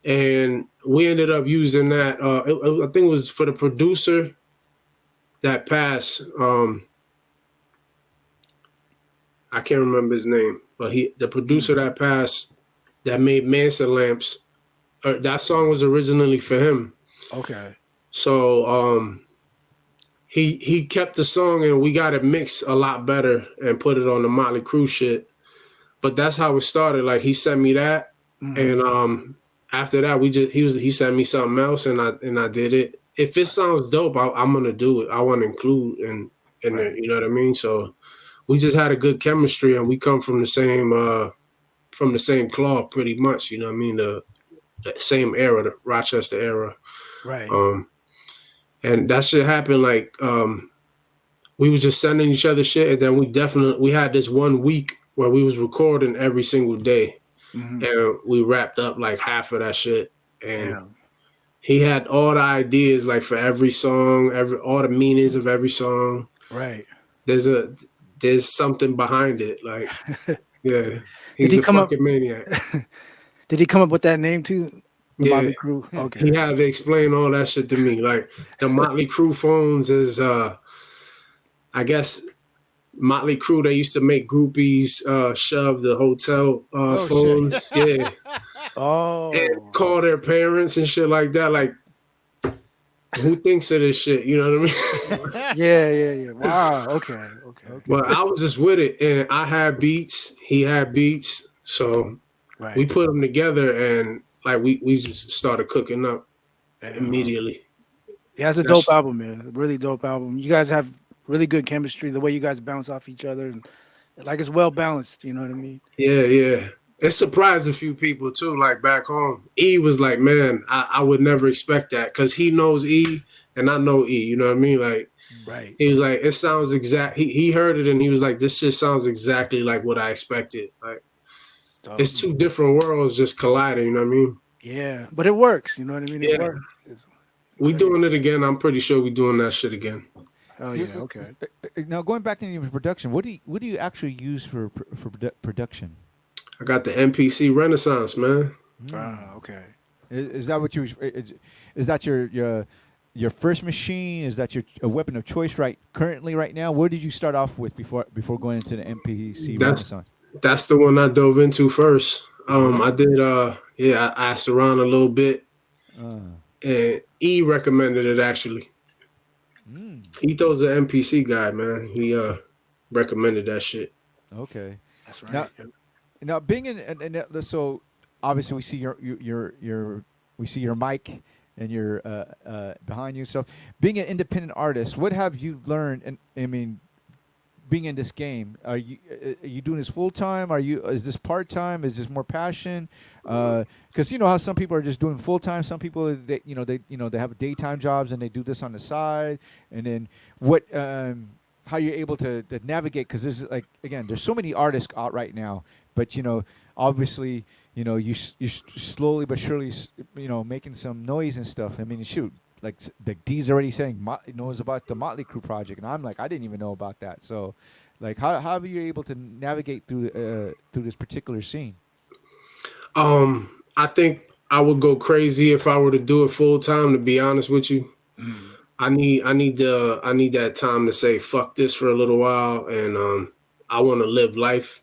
and we ended up using that. I think it was for the producer that passed. I can't remember his name, but the producer that passed that made Manson Lamps. That song was originally for him. Okay. So he kept the song and we got it mixed a lot better and put it on the Motley Crue shit. But that's how it started. Like he sent me that, and after that he sent me something else and I did it. If it sounds dope, I'm gonna do it. I want to include in there. You know what I mean? So we just had a good chemistry, and we come from the same cloth, pretty much. You know what I mean? The same era, the Rochester era. Right. And that shit happened like we was just sending each other shit, and then we had this 1 week where we was recording every single day, and we wrapped up like half of that shit. And he had all the ideas like for every song, all the meanings of every song. Right. There's something behind it. Like, yeah, Did he a come up? fucking maniac. Did he come up with that name too? The Yeah. Motley Crue. Okay. He had to explain all that shit to me. Like the Motley Crue phones is, I guess, Motley Crue. They used to make groupies shove the hotel phones. Yeah. And call their parents and shit like that. Like, who thinks of this shit? You know what I mean? Yeah. Wow. Okay. But I was just with it, and I had beats. He had beats, so we put them together, and like we just started cooking up immediately. Yeah, it's a dope album, man. Really dope album. You guys have really good chemistry. The way you guys bounce off each other, and like it's well balanced. You know what I mean? Yeah. It surprised a few people too. Like back home, E was like, "Man, I would never expect that," because he knows E and I know E. You know what I mean? Like, right. He was like, "It sounds exact." He heard it and he was like, "This just sounds exactly like what I expected." Like, it's two different worlds just colliding. You know what I mean? Yeah, but it works. You know what I mean? It works. We doing it again. I'm pretty sure we doing that shit again. Oh yeah. Okay. Now going back to your production, what do you actually use for production? I got the MPC Renaissance, man. Okay. Is that what you? Is that your first machine? Is that a weapon of choice currently right now? Where did you start off with before going into the MPC Renaissance? That's the one I dove into first. I did. I asked around a little bit, and E recommended it actually. Eto's an MPC guy, man. He recommended that shit. Okay, that's right. Now being in so obviously we see your mic and your behind you. So being an independent artist, what have you learned? And I mean, being in this game, are you doing this full time? Is this part time? Is this more passion? Because you know how some people are just doing full time. Some people they have daytime jobs and they do this on the side. And then what? How you're able to navigate? Because this is like again, there's so many artists out right now. But obviously, you slowly but surely, making some noise and stuff. I mean, shoot, like D's already saying knows about the Motley Crue project, and I'm like, I didn't even know about that. So, like, how are you able to navigate through this particular scene? I think I would go crazy if I were to do it full time. To be honest with you, I need that time to say fuck this for a little while, and I want to live life.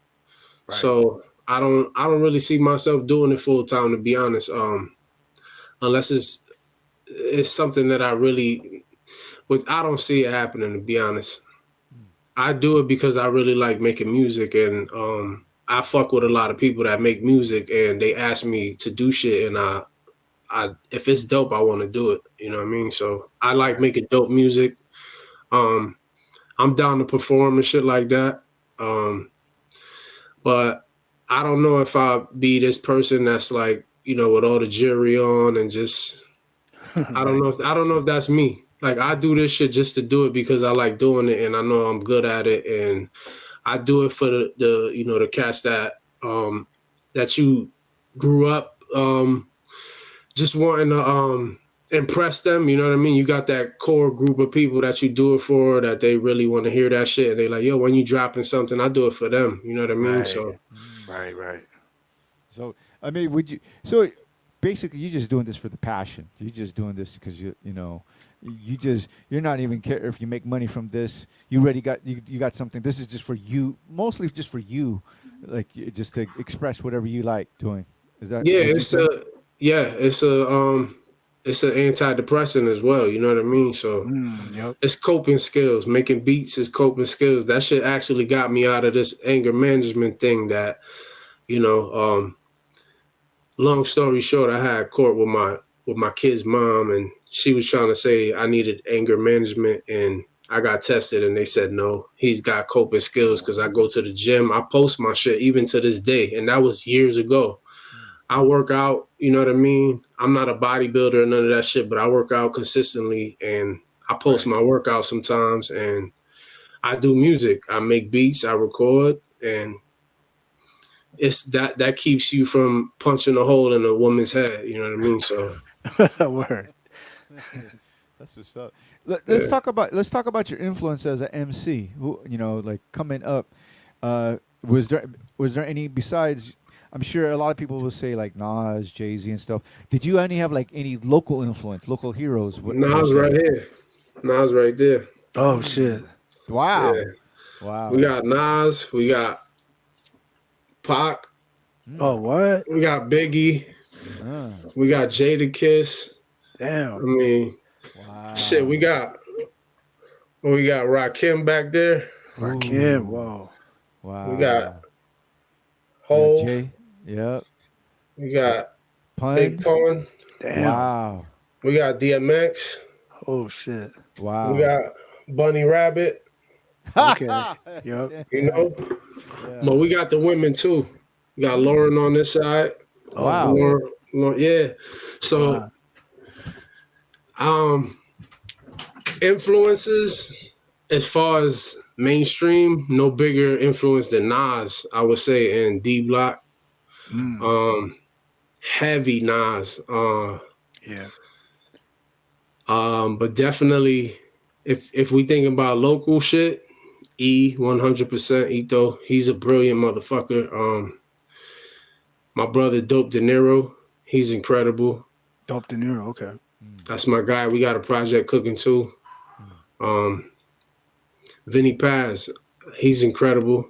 Right. So I don't really see myself doing it full time, to be honest. Unless it's something that I don't see it happening, to be honest. I do it because I really like making music, and I fuck with a lot of people that make music, and they ask me to do shit, and I if it's dope, I want to do it. You know what I mean? So I like making dope music. I'm down to perform and shit like that. But I don't know if I'll be this person that's like, with all the jewelry on and just, I don't know if that's me. Like, I do this shit just to do it because I like doing it and I know I'm good at it. And I do it for the cats that you grew up just wanting to impress them. You know what I mean? You got that core group of people that you do it for, that they really want to hear that shit. And they like, yo, when you dropping something, I do it for them. You know what I mean? Right. So, right. So, I mean, so basically you're just doing this for the passion. You're just doing this because you're not even care if you make money from this. You already got, you got something. This is just for you, mostly just for you, like just to express whatever you like doing. Is that? It's an antidepressant as well. You know what I mean? So It's coping skills. Making beats is coping skills. That shit actually got me out of this anger management thing that, long story short, I had court with my kid's mom, and she was trying to say I needed anger management, and I got tested and they said no, he's got coping skills because I go to the gym. I post my shit even to this day, and that was years ago. I work out, you know what I mean? I'm not a bodybuilder or none of that shit, but I work out consistently, and I post my workouts sometimes, and I do music. I make beats, I record, and it's that keeps you from punching a hole in a woman's head, you know what I mean? So Word. That's what's up. Let's talk about your influence as an MC. Who, you know, like coming up, was there any besides? I'm sure a lot of people will say like Nas, Jay-Z, and stuff. Did you have like any local influence, local heroes? Nas right here, Nas right there. Oh shit! Wow, Yeah. wow. We got Nas, we got Pac. Oh what? We got Biggie. We got Jadakiss. Damn. I mean, shit. We got Rakim back there. Rakim. Whoa. Wow. We got Hov. Jay. Yep. We got Pun. Big Pun. Damn. Wow. We got DMX. Oh shit. Wow. We got Bunny Rabbit. Okay. Yep. You know, but we got the women too. We got Lauren on this side. Oh, wow. Lauren, yeah. So, influences as far as mainstream, no bigger influence than Nas, I would say, and D Block. Heavy Nas. Yeah. But definitely, if we think about local shit, 100% Ito. He's a brilliant motherfucker. My brother Dope De Niro, he's incredible. Dope De Niro, okay. That's my guy. We got a project cooking too. Vinny Paz, he's incredible.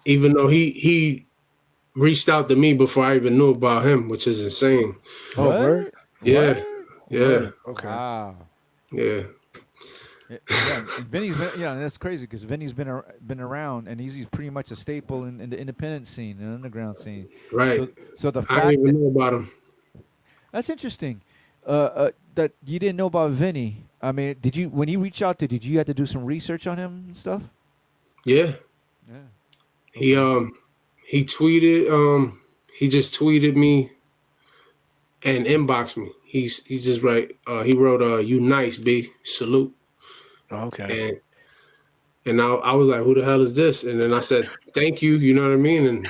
Even though he reached out to me before I even knew about him, which is insane. Oh, word? Yeah. What? Yeah. Word. Okay. Wow. Yeah. Yeah, Vinny's been, that's crazy because Vinny's been around, and he's pretty much a staple in the independent scene, the underground scene. Right. So the I fact didn't even know about him. That's interesting. That you didn't know about Vinny. I mean, when he reached out did you have to do some research on him and stuff? Yeah. Yeah. He tweeted. He just tweeted me and inboxed me. He's just right. He wrote, "You nice, B. Salute." Okay. And I was like, who the hell is this? And then I said, thank you. You know what I mean? And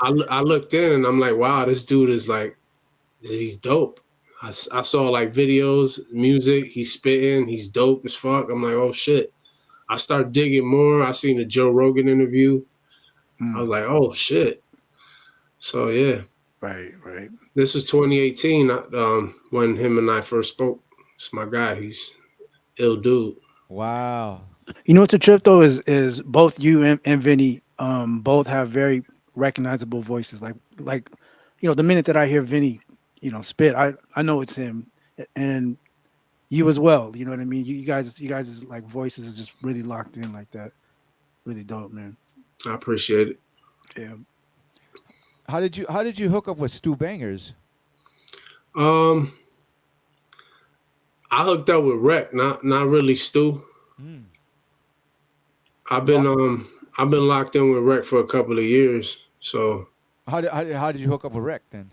I looked in and I'm like, wow, this dude is like, he's dope. I saw like videos, music, he's spitting, he's dope as fuck. I'm like, oh shit. I start digging more. I seen the Joe Rogan interview. I was like, oh shit. So yeah. Right. This was 2018 when him and I first spoke. It's my guy. He's ill dude. Wow. You know what's a trip though is both you and Vinny both have very recognizable voices. Like the minute that I hear Vinny, spit, I know it's him, and you as well. You know what I mean? You guys like voices is just really locked in like that. Really dope, man. I appreciate it. Yeah. How did you hook up with Stu Bangers? I hooked up with Rhett, not really Stu. I've been locked in with Rhett for a couple of years. So how did you hook up with Rhett then?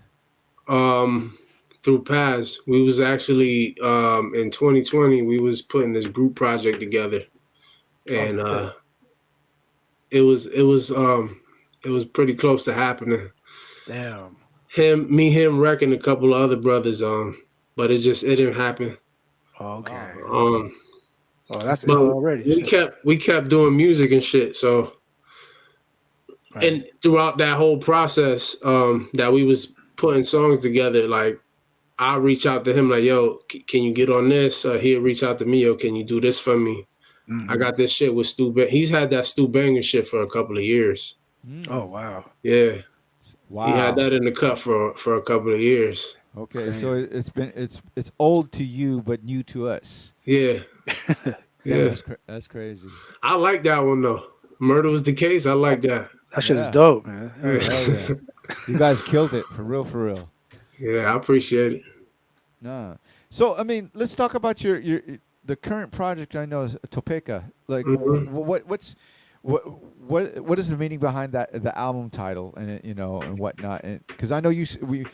Through Paz. We was actually in 2020 we was putting this group project together, and it was pretty close to happening. Damn. Him, Rhett, and a couple of other brothers. But it didn't happen. Okay. Oh, that's already. We kept doing music and shit. So, and throughout that whole process, that we was putting songs together, like I reach out to him, like, yo, can you get on this? He'll reach out to me, yo, can you do this for me? I got this shit with Stu. He's had that Stu Bangers shit for a couple of years. Oh wow. Yeah. Wow. He had that in the cut for a couple of years. Okay, so it's old to you but new to us. Yeah. Yeah. That's crazy. I like that one though. Murder Was the Case. I like that. That shit is dope, man. Yeah. You guys killed it for real. Yeah, I appreciate it. Nah. So I mean, let's talk about your the current project I know is Topeka. Like, Mhm. what is the meaning behind the album title and and whatnot? And because I know we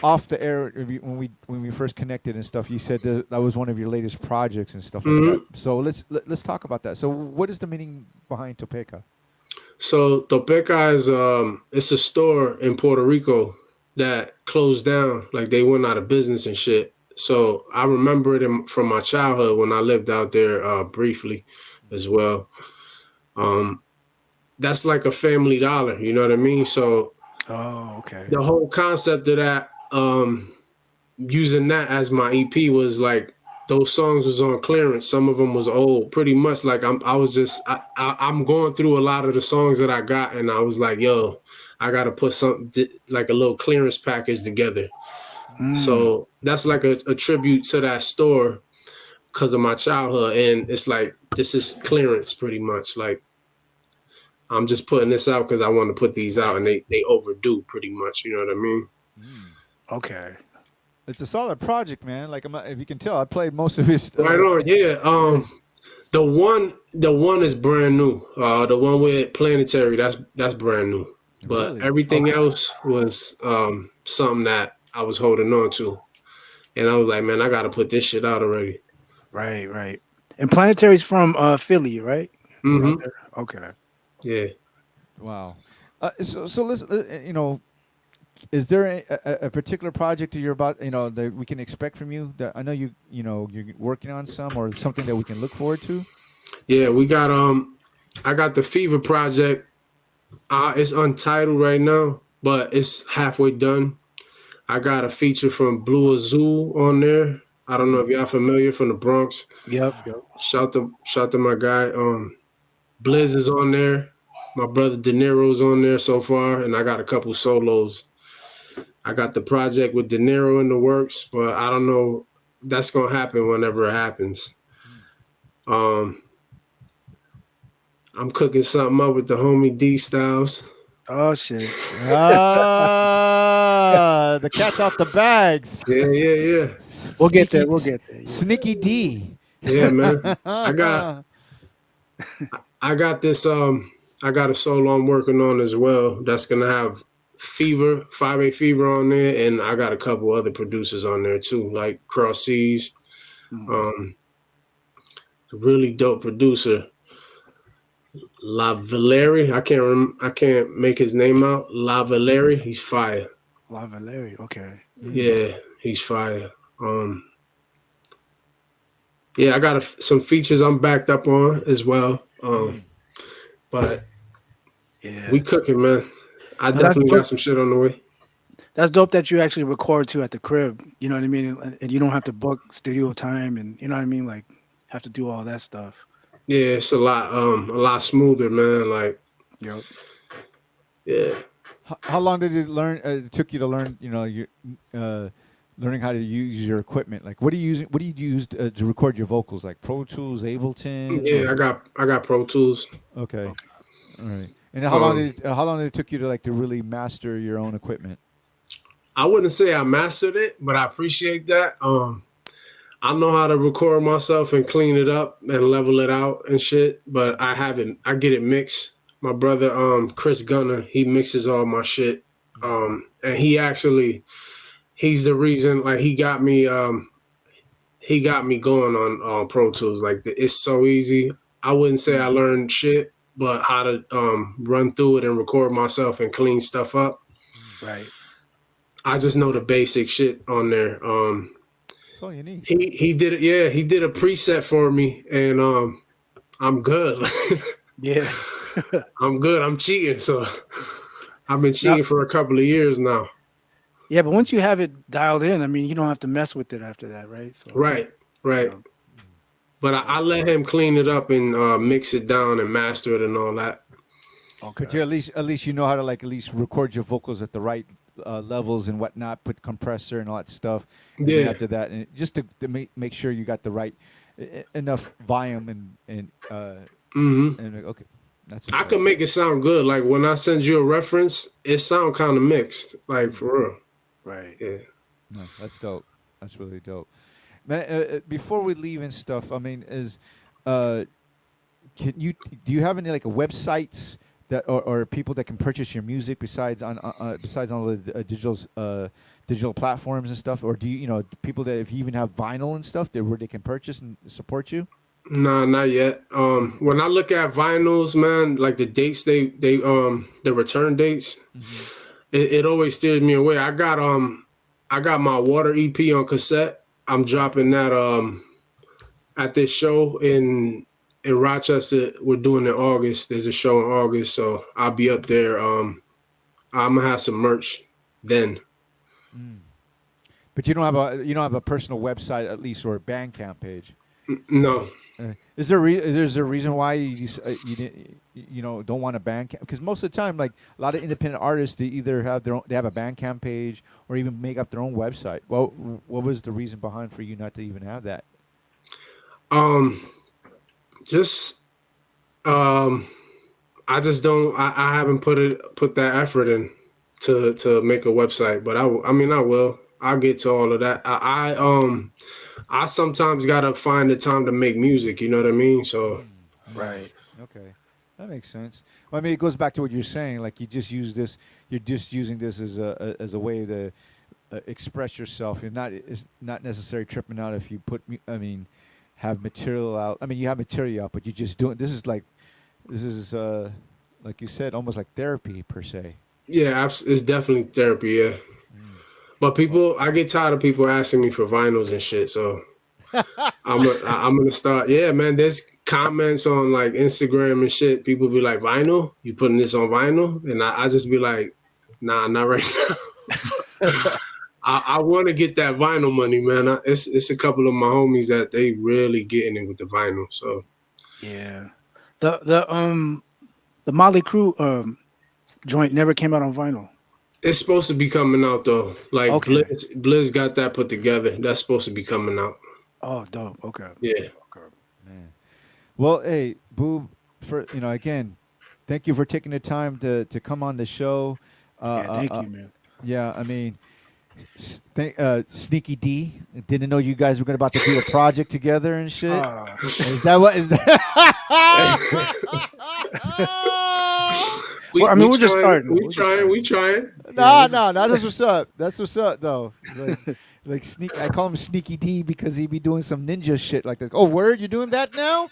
off the air when we first connected and stuff, you said that was one of your latest projects and stuff like that. So let's talk about that. So what is the meaning behind Topeka? So Topeka is it's a store in Puerto Rico that closed down, like they went out of business and shit. So I remember it from my childhood when I lived out there briefly as well. That's like a Family Dollar, you know what I mean? So okay. the whole concept of that, using that as my EP was like those songs was on clearance. Some of them was old, pretty much. Like I'm going through a lot of the songs that I got, and I was like, yo, I got to put something like a little clearance package together. So that's like a tribute to that store because of my childhood, and it's like this is clearance pretty much. Like I'm just putting this out because I want to put these out, and they overdue pretty much. You know what I mean? Okay. It's a solid project, man. Like if you can tell, I played most of his. Right on, yeah. The one is brand new. The one with Planetary, that's brand new. But Really? everything else was something that I was holding on to, and I was like, man, I got to put this shit out already. Right. And Planetary's from Philly, right? Mm-hmm. Okay. Yeah. Wow. So let's is there a particular project that you're about that we can expect from you that I know you're working on some or something that we can look forward to? Yeah, we got I got the Fever project. It's untitled right now, but it's halfway done. I got a feature from Blue Azul on there. I don't know if y'all familiar from the Bronx. Yep. Shout to my guy. Blizz is on there. My brother De Niro's on there so far, and I got a couple solos. I got the project with De Niro in the works, but I don't know. That's gonna happen whenever it happens. I'm cooking something up with the homie D-Styles. Oh shit! The cat's out the bags. Yeah. We'll get there. Yeah. Sneaky D. Yeah, man. I got this. I got a solo I'm working on as well. That's gonna have Fever, 5A Fever on there, and I got a couple other producers on there too, like Cross Seas. Really dope producer. La Valeri, I can't make his name out. La Valeri, he's fire. La Valeri, okay. Yeah, he's fire. Yeah, I got some features I'm backed up on as well. But yeah, we cooking, man. I definitely got some shit on the way. That's dope that you actually record too at the crib. You know what I mean? And you don't have to book studio time, and you know what I mean, like have to do all that stuff. Yeah, it's a lot smoother, man. Like, yep. Yeah. How long did it took you to learn? You learning how to use your equipment. Like, what do you use to record your vocals? Like Pro Tools, Ableton. Yeah, I got Pro Tools. Okay. All right. And how long did it took you to really master your own equipment? I wouldn't say I mastered it, but I appreciate that. I know how to record myself and clean it up and level it out and shit, but I haven't. I get it mixed. My brother, Chris Gunner, he mixes all my shit. And he's the reason, like he got me going on Pro Tools. Like it's so easy. I wouldn't say I learned shit, but how to run through it and record myself and clean stuff up. Right. I just know the basic shit on there. That's all you need. He did it. Yeah, he did a preset for me, and I'm good. Yeah, I'm good. I'm cheating, so I've been cheating for a couple of years now. Yeah, but once you have it dialed in, I mean, you don't have to mess with it after that, right? So, right. But I let him clean it up and mix it down and master it and all that. Okay. But you at least you know how to at least record your vocals at the right levels and whatnot, put compressor and all that stuff. And yeah. After that, and just to make sure you got the right enough volume and okay, that's. I can make it sound good. Like when I send you a reference, it sound kind of mixed, like for real. Right. Yeah. No, that's dope. That's really dope. Man, before we leave and stuff, I mean, do you have any like websites that or people that can purchase your music besides on all the digital platforms and stuff, or do people that if you even have vinyl and stuff where they can purchase and support you? Nah, not yet. When I look at vinyls, man, like the dates the return dates, it always steers me away. I got my Water EP on cassette. I'm dropping that at this show in Rochester. We're doing it in August. There's a show in August, so I'll be up there. I'm gonna have some merch then. But you don't have a personal website at least, or a Bandcamp page. No. Is there a reason why you don't want a Bandcamp? Because most of the time, like a lot of independent artists, they either have a Bandcamp page or even make up their own website. Well, what was the reason behind for you not to even have that? Just I just don't. I haven't put that effort in to make a website, but I will. I'll get to all of that. I sometimes gotta find the time to make music. You know what I mean? So, right. Okay, that makes sense. Well, I mean, it goes back to what you're saying. Like you just use this. You're just using this as a way to express yourself. It's not necessarily tripping out if you have material out. I mean, you have material out, but you're just doing. This is like you said, almost like therapy per se. Yeah, it's definitely therapy. Yeah. But I get tired of people asking me for vinyls and shit. So I'm gonna start. Yeah, man. There's comments on like Instagram and shit. People be like, "Vinyl? You putting this on vinyl?" And I just be like, "Nah, not right now." I want to get that vinyl money, man. It's a couple of my homies that they really getting it with the vinyl. So yeah, the Motley Crue joint never came out on vinyl. It's supposed to be coming out though. Like okay. Blizz got that put together. That's supposed to be coming out. Oh, dope. Okay. Yeah. Okay. Man. Well, hey, Boo, for again, thank you for taking the time to come on the show. Thank you, man. Yeah, I mean, Sneaky D, didn't know you guys were about to do a project together and shit. Is that what is that? We're just starting. We trying. No, that's what's up. That's what's up, though. Like I call him Sneaky D because he be doing some ninja shit like that. Oh, word, you're doing that now?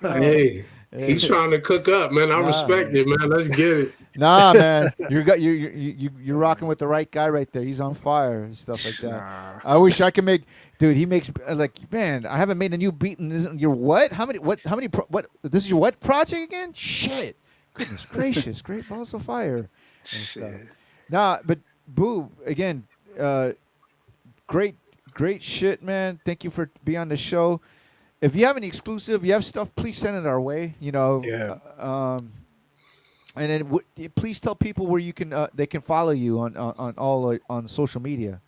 Hey, he's trying to cook up, man. I respect it, man. Let's get it. Nah, man, you're rocking with the right guy right there. He's on fire and stuff like that. I wish I could make. Dude, he makes man. I haven't made a new beat in your what? How many? What? This is your what project again? Shit. Goodness gracious, great balls of fire and stuff. Nah, but Boo, again, great shit, man. Thank you for being on the show. If you have any exclusive, you have stuff, please send it our way. Yeah. And then please tell people where you can they can follow you on social media.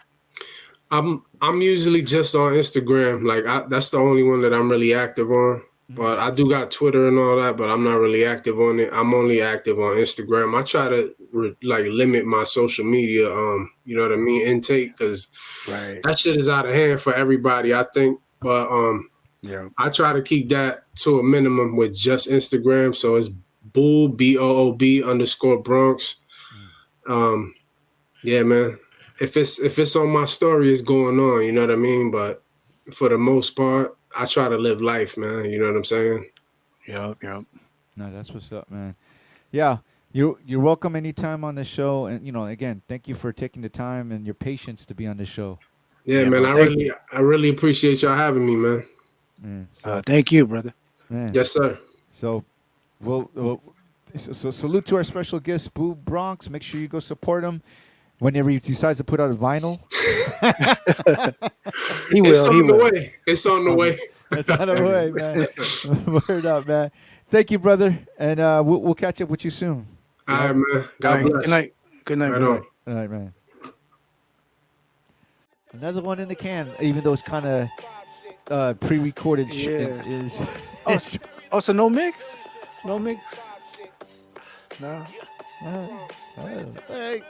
I'm usually just on Instagram. Like that's the only one that I'm really active on. But I do got Twitter and all that, but I'm not really active on it. I'm only active on Instagram. I try to limit my social media, you know what I mean, intake, because that shit is out of hand for everybody, I think. But yeah, I try to keep that to a minimum with just Instagram. So it's Boob _Bronx. Yeah, man. If it's on my story, it's going on. You know what I mean. But for the most part, I try to live life, man. You know what I'm saying? Yep. No, that's what's up, man. Yeah, you're welcome anytime on the show. And again, thank you for taking the time and your patience to be on the show. Yeah, man. I really appreciate y'all having me, man. Thank you, brother. Man. Yes, sir. So, so salute to our special guest, Boo Bronx. Make sure you go support him whenever he decides to put out a vinyl. He will. It's on the way. It's on the way. It's on the way, man. Word up, man. Thank you, brother, and we'll catch up with you soon. All right, man. God bless. Good night. Good night. Right on. All right, man. Another one in the can, even though it's kind of pre-recorded. So no mix? No mix? No. Hey.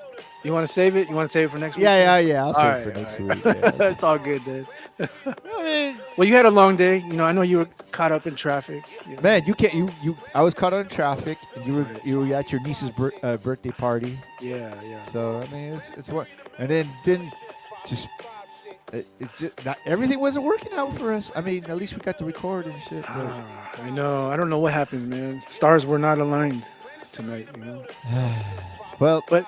You want to save it? You want to save it for next week? Yeah. I'll All save it right, for next all week. right. Yeah. It's all good, dude. Well, you had a long day. You know, I know you were caught up in traffic. You know. Man, you can't. You. I was caught on traffic, and you were at your niece's birthday party. Yeah. So I mean, it's what. And then Finn just. It just not, everything wasn't working out for us. I mean, at least we got to record and shit. But. I know. I don't know what happened, man. Stars were not aligned tonight. You know. Well, but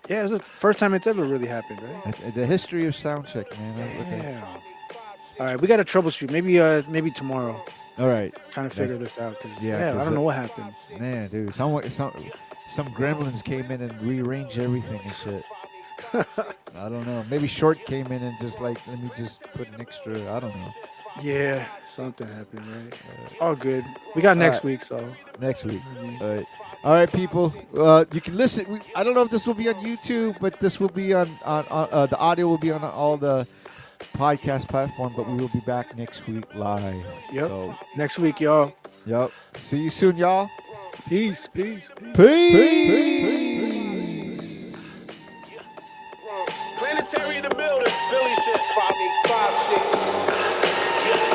yeah, it's the first time it's ever really happened, right? The history of SOUNDCHECK, man. Damn. All right, we got to troubleshoot. Maybe tomorrow. All right. Kind of figure this out because yeah, I don't know what happened. Man, dude, some gremlins came in and rearranged everything and shit. I don't know. Maybe Short came in and just like, let me just put an extra. I don't know. Yeah, something happened, right? All good. We got next week, so next week. All right, people. You can listen. I don't know if this will be on YouTube, but this will be on the audio will be on all the podcast platform. But we will be back next week live. Yep. So, next week, y'all. Yep. See you soon, y'all. Peace. Peace. Planetary in the building. Philly shit. 585 shit.